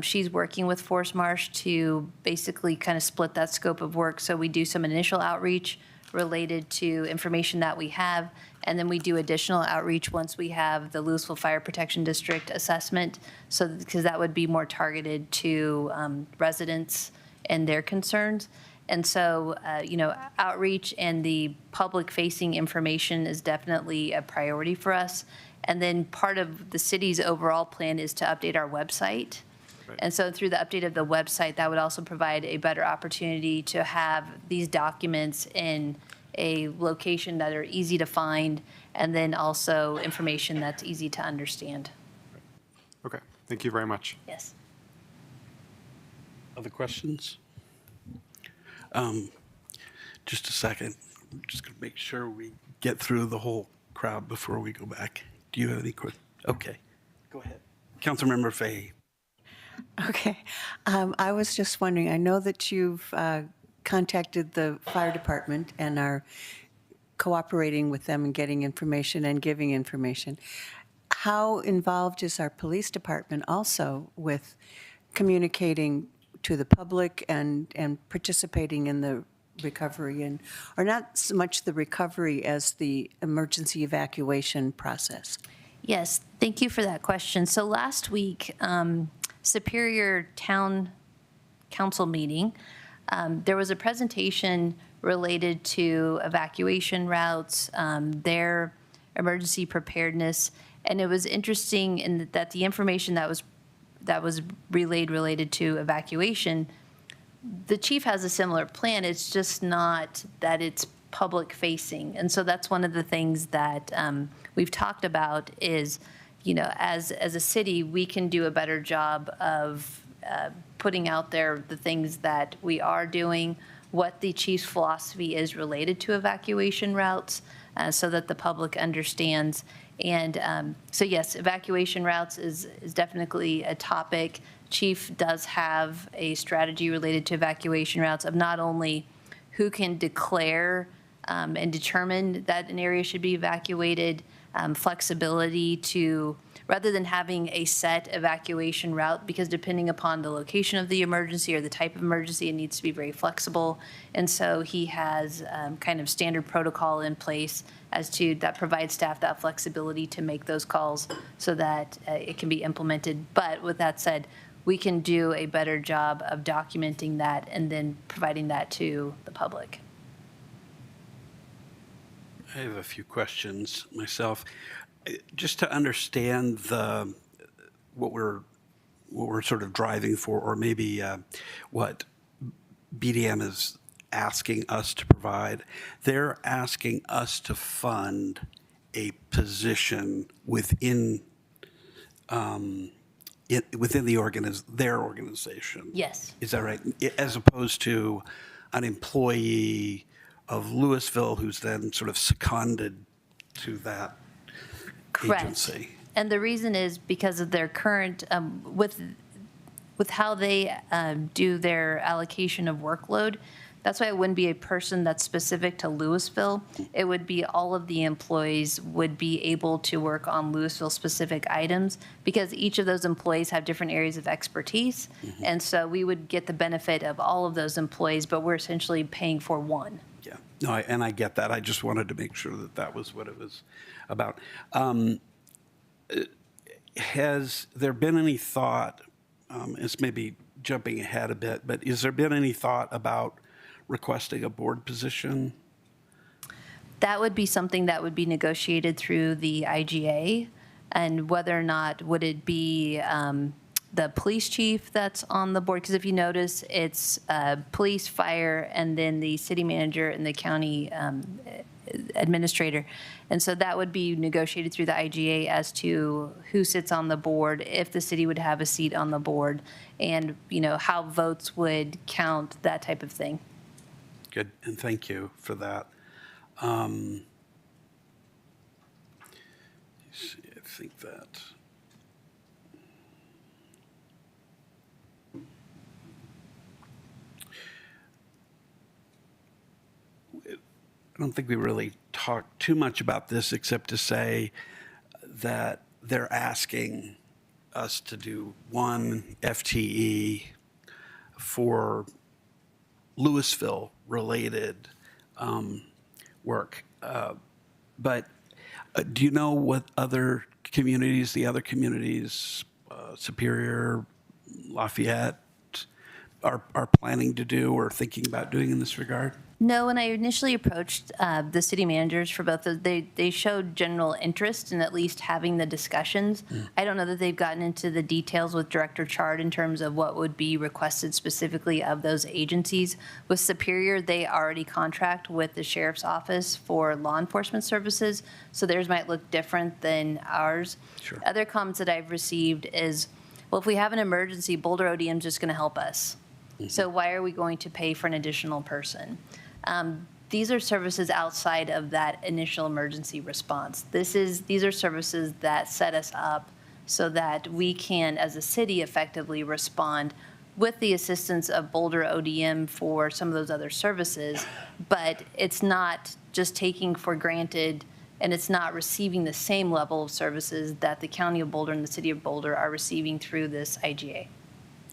She's working with Forest Marsh to basically kind of split that scope of work. So we do some initial outreach related to information that we have, and then we do additional outreach once we have the Louisville Fire Protection District assessment, so because that would be more targeted to residents and their concerns. And so, outreach and the public-facing information is definitely a priority for us. And then part of the city's overall plan is to update our website. Right. And so through the update of the website, that would also provide a better opportunity to have these documents in a location that are easy to find, and then also information that's easy to understand. Okay. Thank you very much. Yes. Other questions? Just a second. I'm just going to make sure we get through the whole crowd before we go back. Do you have any questions? Okay. Go ahead. Councilmember Fahey. Okay. I was just wondering, I know that you've contacted the fire department and are cooperating with them and getting information and giving information. How involved is our police department also with communicating to the public and participating in the recovery, or not so much the recovery as the emergency evacuation process? Yes, thank you for that question. So last week, Superior Town Council meeting, there was a presentation related to evacuation routes, their emergency preparedness, and it was interesting in that the information that was relayed related to evacuation the chief has a similar plan. It's just not that it's public facing. And so that's one of the things that we've talked about is, as a city, we can do a better job of putting out there the things that we are doing, what the chief's philosophy is related to evacuation routes, so that the public understands. And so yes, evacuation routes is definitely a topic. Chief does have a strategy related to evacuation routes of not only who can declare and determine that an area should be evacuated, flexibility to, rather than having a set evacuation route, because depending upon the location of the emergency or the type of emergency, it needs to be very flexible. And so he has kind of standard protocol in place as to that provides staff that flexibility to make those calls so that it can be implemented. But with that said, we can do a better job of documenting that and then providing that to the public. I have a few questions myself. Just to understand what we're sort of driving for, or maybe what BDM is asking us to provide. They're asking us to fund a position within their organization. Yes. Is that right? As opposed to an employee of Louisville who's then sort of seconded to that Correct. agency. And the reason is because of their current, with how they do their allocation of workload. That's why it wouldn't be a person that's specific to Louisville. It would be all of the employees would be able to work on Louisville-specific items because each of those employees have different areas of expertise. Mm-hmm. And so we would get the benefit of all of those employees, but we're essentially paying for one. Yeah, no, and I get that. I just wanted to make sure that that was what it was about. Has there been any thought, it's maybe jumping ahead a bit, but has there been any thought about requesting a board position? That would be something that would be negotiated through the IGA, and whether or not would it be the police chief that's on the board, because if you notice, it's police, fire, and then the city manager and the county administrator. And so that would be negotiated through the IGA as to who sits on the board, if the city would have a seat on the board, and how votes would count, that type of thing. Good, and thank you for that. Let's see, I think that. I don't think we really talked too much about this except to say that they're asking us to do one FTE for Louisville-related work. But do you know what other communities, Superior, Lafayette, are planning to do or thinking about doing in this regard? No, when I initially approached the city managers for both of those, they showed general interest in at least having the discussions. I don't know that they've gotten into the details with Director Chard in terms of what would be requested specifically of those agencies. With Superior, they already contract with the sheriff's office for law enforcement services, so theirs might look different than ours. Sure. Other comments that I've received is, well, if we have an emergency, Boulder ODM is just going to help us. So why are we going to pay for an additional person? These are services outside of that initial emergency response. These are services that set us up so that we can, as a city, effectively respond with the assistance of Boulder ODM for some of those other services. But it's not just taking for granted, and it's not receiving the same level of services that the County of Boulder and the City of Boulder are receiving through this IGA.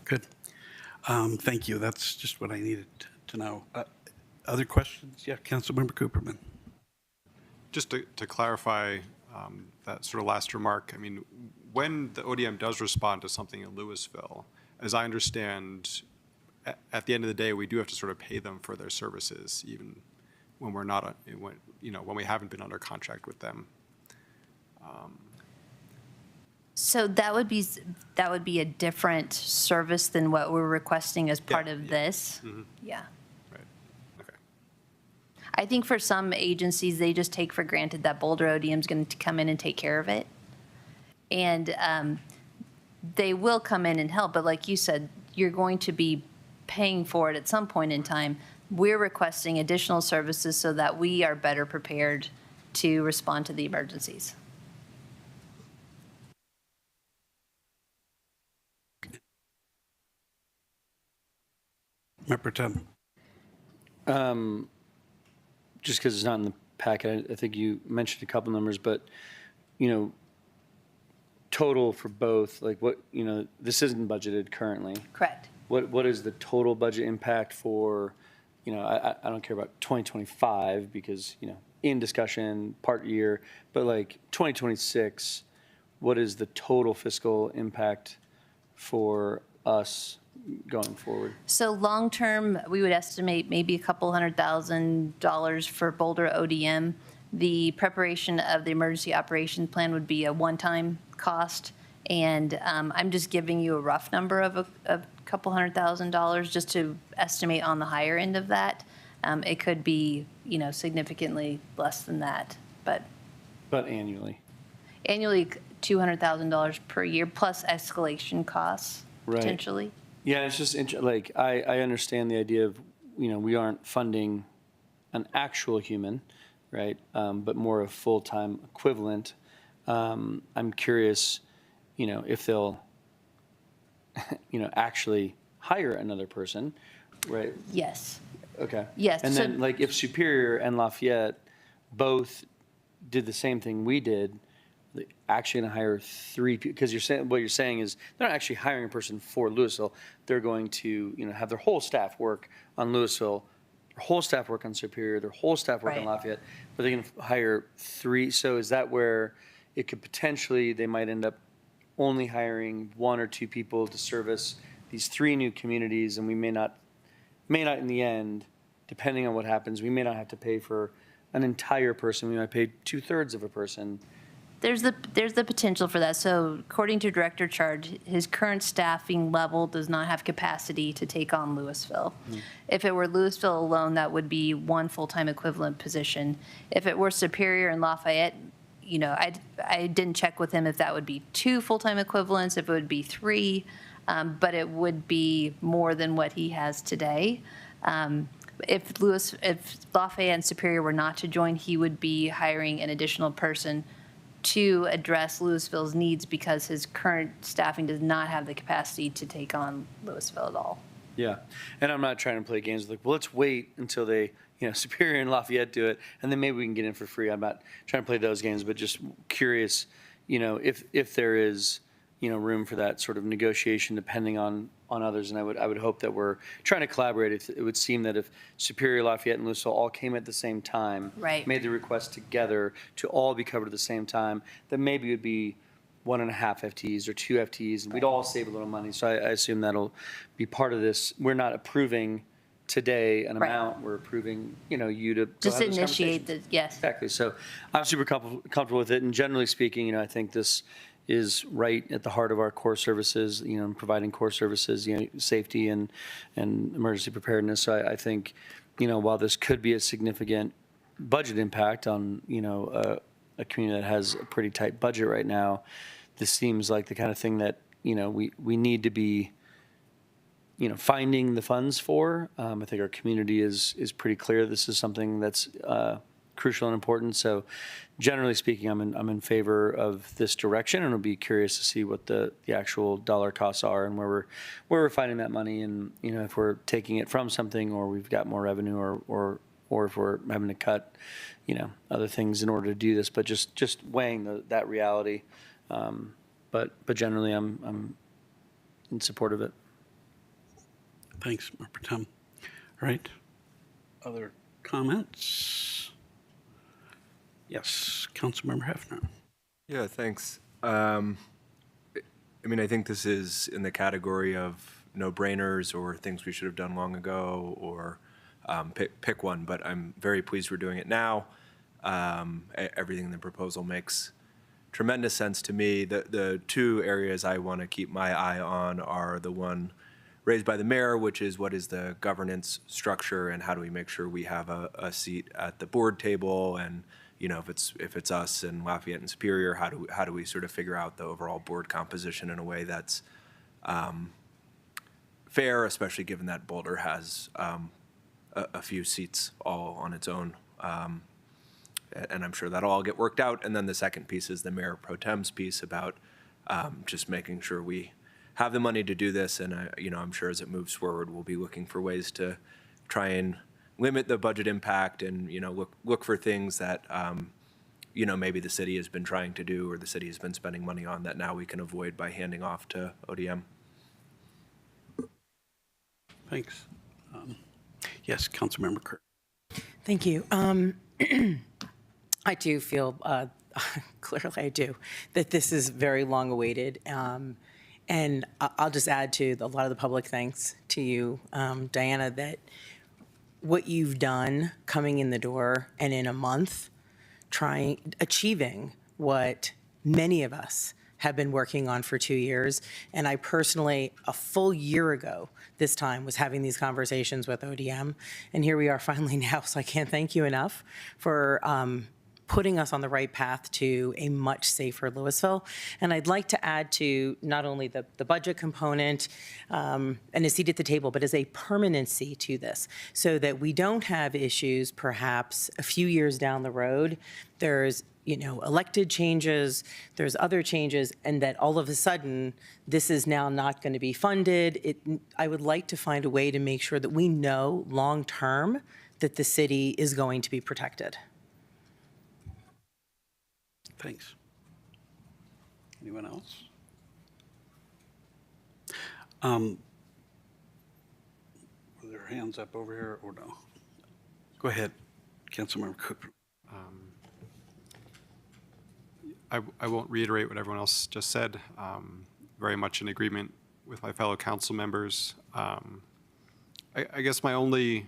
Good. Thank you. That's just what I needed to know. Other questions? Yeah, Councilmember Cooperman. Just to clarify that sort of last remark, I mean, when the ODM does respond to something in Louisville, as I understand, at the end of the day, we do have to sort of pay them for their services, even when we're not, when we haven't been under contract with them. So that would be a different service than what we're requesting as part of this. Yeah. Right. Okay. I think for some agencies, they just take for granted that Boulder ODM is going to come in and take care of it. And they will come in and help, but like you said, you're going to be paying for it at some point in time. We're requesting additional services so that we are better prepared to respond to the emergencies. Member Tim. Just because it's not in the packet, I think you mentioned a couple numbers, but, total for both, like what, this isn't budgeted currently. Correct. What is the total budget impact for, I don't care about 2025 because, in discussion, part year, but like 2026, what is the total fiscal impact for us going forward? So long-term, we would estimate maybe a couple $100,000 for Boulder ODM. The preparation of the emergency operation plan would be a one-time cost. And I'm just giving you a rough number of a couple $100,000 just to estimate on the higher end of that. It could be, significantly less than that, but annually? Annually, $200,000 per year plus escalation costs, Right. potentially. Yeah, it's just, I understand the idea of, we aren't funding an actual human, right? But more a full-time equivalent. I'm curious, if they'll, actually hire another person, right? Yes. Okay. Yes, And so- then, if Superior and Lafayette both did the same thing we did, they're actually going to hire 3 people, because what you're saying is they're not actually hiring a person for Louisville. They're going to, have their whole staff work on Louisville, their whole staff work on Superior, their whole staff work on Right. Lafayette, but they're going to hire 3. So is that where it could potentially, they might end up only hiring 1 or 2 people to service these 3 new communities, and we may not in the end, depending on what happens, we may not have to pay for an entire person. We might pay 2/3 of a person. There's the potential for that. So according to Director Charge, his current staffing level does not have capacity to take on Louisville. If it were Louisville alone, that would be 1 full-time equivalent position. If it were Superior and Lafayette, I didn't check with him if that would be 2 full-time equivalents, if it would be 3, but it would be more than what he has today. If Lafayette and Superior were not to join, he would be hiring an additional person to address Louisville's needs because his current staffing does not have the capacity to take on Louisville at all. Yeah, and I'm not trying to play games like, well, let's wait until they, Superior and Lafayette do it, and then maybe we can get in for free. I'm not trying to play those games, but just curious, if there is, room for that sort of negotiation depending on others, and I would hope that we're trying to collaborate. It would seem that if Superior, Lafayette, and Louisville all came at the same time, Right. made the request together to all be covered at the same time, then maybe it would be 1.5 FTEs or 2 FTEs, and we'd all save a little money. So I assume that'll be part of this. We're not approving today an Right. amount. We're approving, you to go Just have those initiate conversations. yes. Exactly. So I'm super comfortable with it. And generally speaking, I think this is right at the heart of our core services, providing core services, safety and emergency preparedness. So I think, while this could be a significant budget impact on, a community that has a pretty tight budget right now, this seems like the kind of thing that, we need to be, finding the funds for. I think our community is pretty clear this is something that's crucial and important. So generally speaking, I'm in favor of this direction, and I'll be curious to see what the actual dollar costs are and where we're finding that money, and if we're taking it from something, or we've got more revenue, or if we're having to cut other things in order to do this. But just weighing that reality. But generally, I'm in support of it. Thanks, Member Tim. All right. Other comments? Yes, Councilmember Hefner. Yeah, thanks. I think this is in the category of no-brainers or things we should have done long ago, or pick one, but I'm very pleased we're doing it now. Everything in the proposal makes tremendous sense to me. The two areas I want to keep my eye on are the one raised by the mayor, which is what is the governance structure and how do we make sure we have a seat at the board table, and if it's us and Lafayette and Superior, how do we sort of figure out the overall board composition in a way that's fair, especially given that Boulder has a few seats all on its own. And I'm sure that'll all get worked out. And then the second piece is the Mayor Pro Tem's piece about just making sure we have the money to do this. And I'm sure as it moves forward, we'll be looking for ways to try and limit the budget impact and look for things that maybe the city has been trying to do or the city has been spending money on that now we can avoid by handing off to ODM. Thanks. Yes, Councilmember Kirk. Thank you. I do feel, clearly I do, that this is very long awaited. And I'll just add to a lot of the public thanks to you, Diana, that what you've done coming in the door and in a month, achieving what many of us have been working on for 2 years. And I personally, a full year ago, this time, was having these conversations with ODM. And here we are finally now, so I can't thank you enough for putting us on the right path to a much safer Louisville. And I'd like to add to not only the budget component and a seat at the table, but as a permanency to this, so that we don't have issues perhaps a few years down the road. There's elected changes, there's other changes, and that all of a sudden, this is now not going to be funded. I would like to find a way to make sure that we know long-term that the city is going to be protected. Thanks. Anyone else? Were there hands up over here or no? Go ahead, Councilmember Cook. I won't reiterate what everyone else just said. Very much in agreement with my fellow council members. I guess my only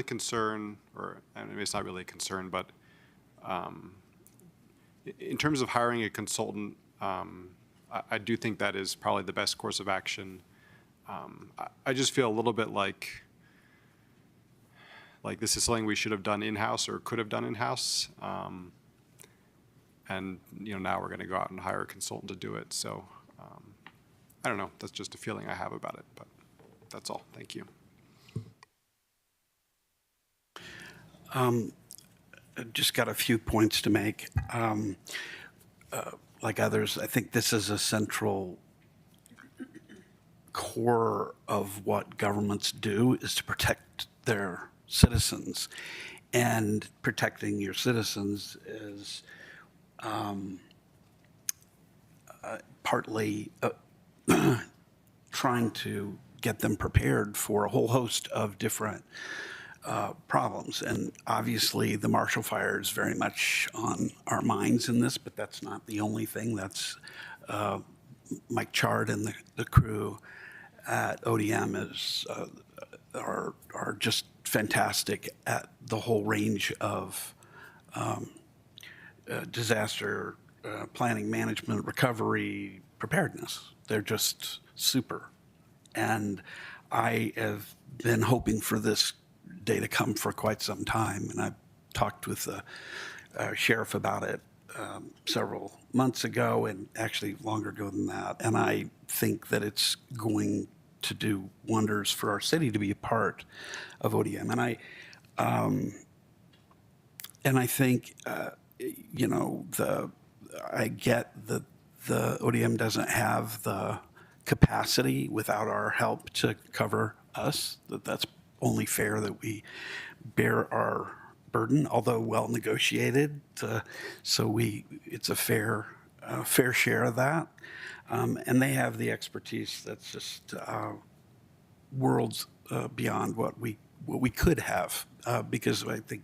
concern, or maybe it's not really a concern, but in terms of hiring a consultant, I do think that is probably the best course of action. I just feel a little bit like this is something we should have done in-house or could have done in-house. And now we're going to go out and hire a consultant to do it. So I don't know. That's just a feeling I have about it. But that's all. Thank you. Just got a few points to make. Like others, I think this is a central core of what governments do, is to protect their citizens. And protecting your citizens is partly trying to get them prepared for a whole host of different problems. And obviously the Marshall Fire is very much on our minds in this, but that's not the only thing. That's Mike Chard and the crew at ODM are just fantastic at the whole range of disaster planning, management, recovery, preparedness. They're just super. And I have been hoping for this day to come for quite some time. And I talked with the sheriff about it several months ago, and actually longer ago than that. And I think that it's going to do wonders for our city to be a part of ODM. And I think, I get that the ODM doesn't have the capacity without our help to cover us, that's only fair that we bear our burden, although well negotiated. So it's a fair share of that. And they have the expertise that's just worlds beyond what we could have, because I think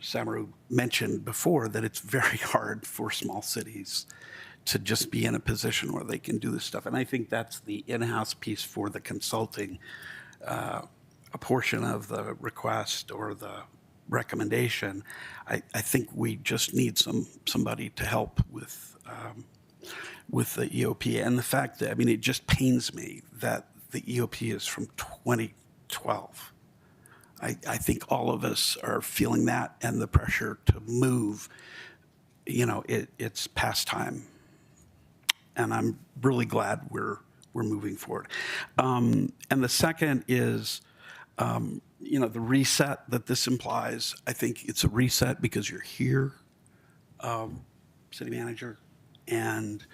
Samaru mentioned before that it's very hard for small cities to just be in a position where they can do this stuff. And I think that's the in-house piece for the consulting, a portion of the request or the recommendation. I think we just need somebody to help with the EOP. And the fact that, I mean, it just pains me that the EOP is from 2012. I think all of us are feeling that and the pressure to move. You know, it's past time. And I'm really glad we're moving forward. And the second is, you know, the reset that this implies. I think it's a reset because you're here, city manager, and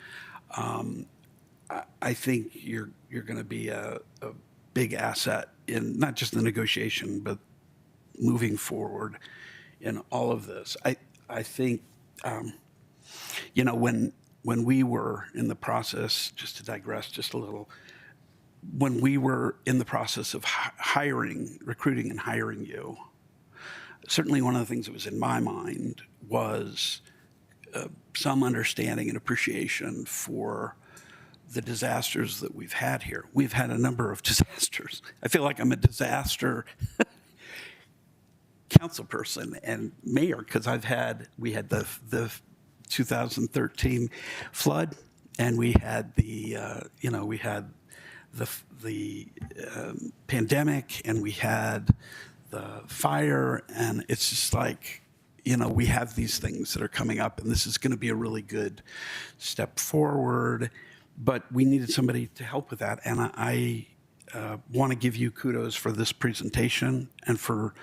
I think you're going to be a big asset in not just the negotiation, but moving forward in all of this. I think, you know, when we were in the process, just to digress just a little, when we were in the process of recruiting and hiring you, certainly one of the things that was in my mind was some understanding and appreciation for the disasters that we've had here. We've had a number of disasters. I feel like I'm a disaster council person and mayor because we had the 2013 flood, and we had the pandemic, and we had the fire, and it's just like, you know, we have these things that are coming up, and this is going to be a really good step forward. But we needed somebody to help with that, and I want to give you kudos for this presentation and for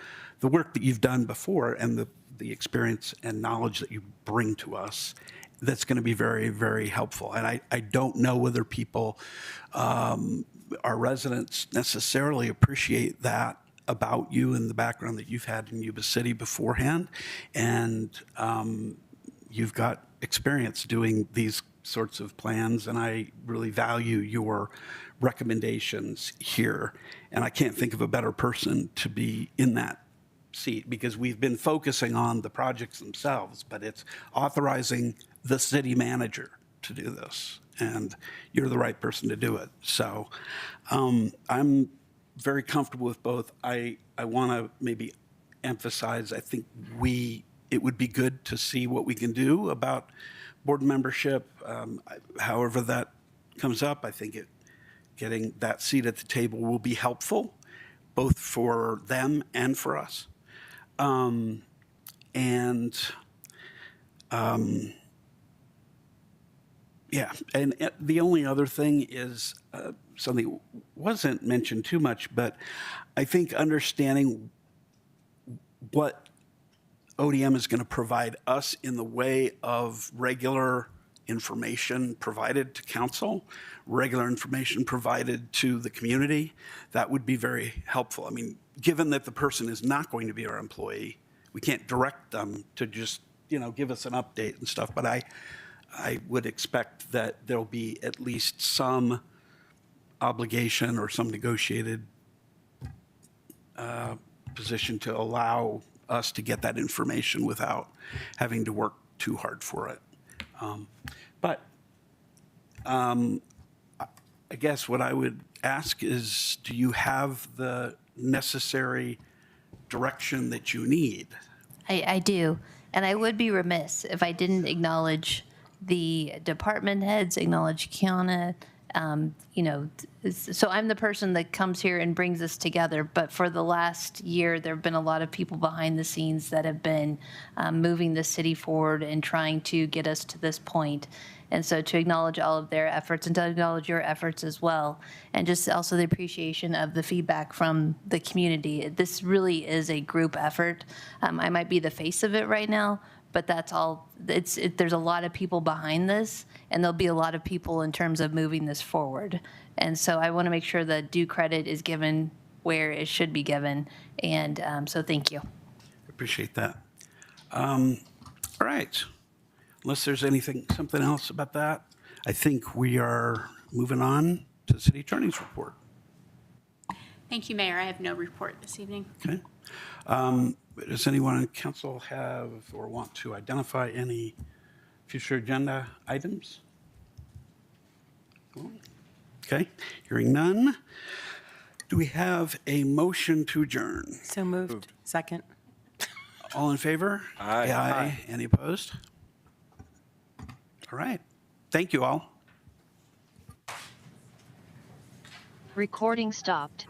the work that you've done before and the experience and knowledge that you bring to us. That's going to be very, very helpful. And I don't know whether people, our residents, necessarily appreciate that about you and the background that you've had in Yuba City beforehand. And you've got experience doing these sorts of plans, and I really value your recommendations here. And I can't think of a better person to be in that seat, because we've been focusing on the projects themselves, but it's authorizing the city manager to do this, and you're the right person to do it. So I'm very comfortable with both. I want to maybe emphasize, I think it would be good to see what we can do about board membership. However that comes up, I think getting that seat at the table will be helpful, both for them and for us. Yeah, and the only other thing is something that wasn't mentioned too much, but I think understanding what ODM is going to provide us in the way of regular information provided to council, regular information provided to the community, that would be very helpful. I mean, given that the person is not going to be our employee, we can't direct them to just, you know, give us an update and stuff, but I would expect that there'll be at least some obligation or some negotiated position to allow us to get that information without having to work too hard for it. I guess what I would ask is, do you have the necessary direction that you need? I do. And I would be remiss if I didn't acknowledge the department heads, acknowledge Kiana. You know, so I'm the person that comes here and brings us together. But for the last year, there have been a lot of people behind the scenes that have been moving the city forward and trying to get us to this point. And so to acknowledge all of their efforts and to acknowledge your efforts as well. And just also the appreciation of the feedback from the community. This really is a group effort. I might be the face of it right now, but that's all. There's a lot of people behind this, and there'll be a lot of people in terms of moving this forward. And so I want to make sure that due credit is given where it should be given. And so thank you. Appreciate that. All right. Unless there's something else about that, I think we are moving on to the city attorney's report. Thank you, Mayor. I have no report this evening. Okay. Does anyone on council have or want to identify any future agenda items? Okay, hearing none. Do we have a motion to adjourn? So moved. Second. All in favor? Aye. Aye. Any opposed? All right. Thank you all. Recording stopped.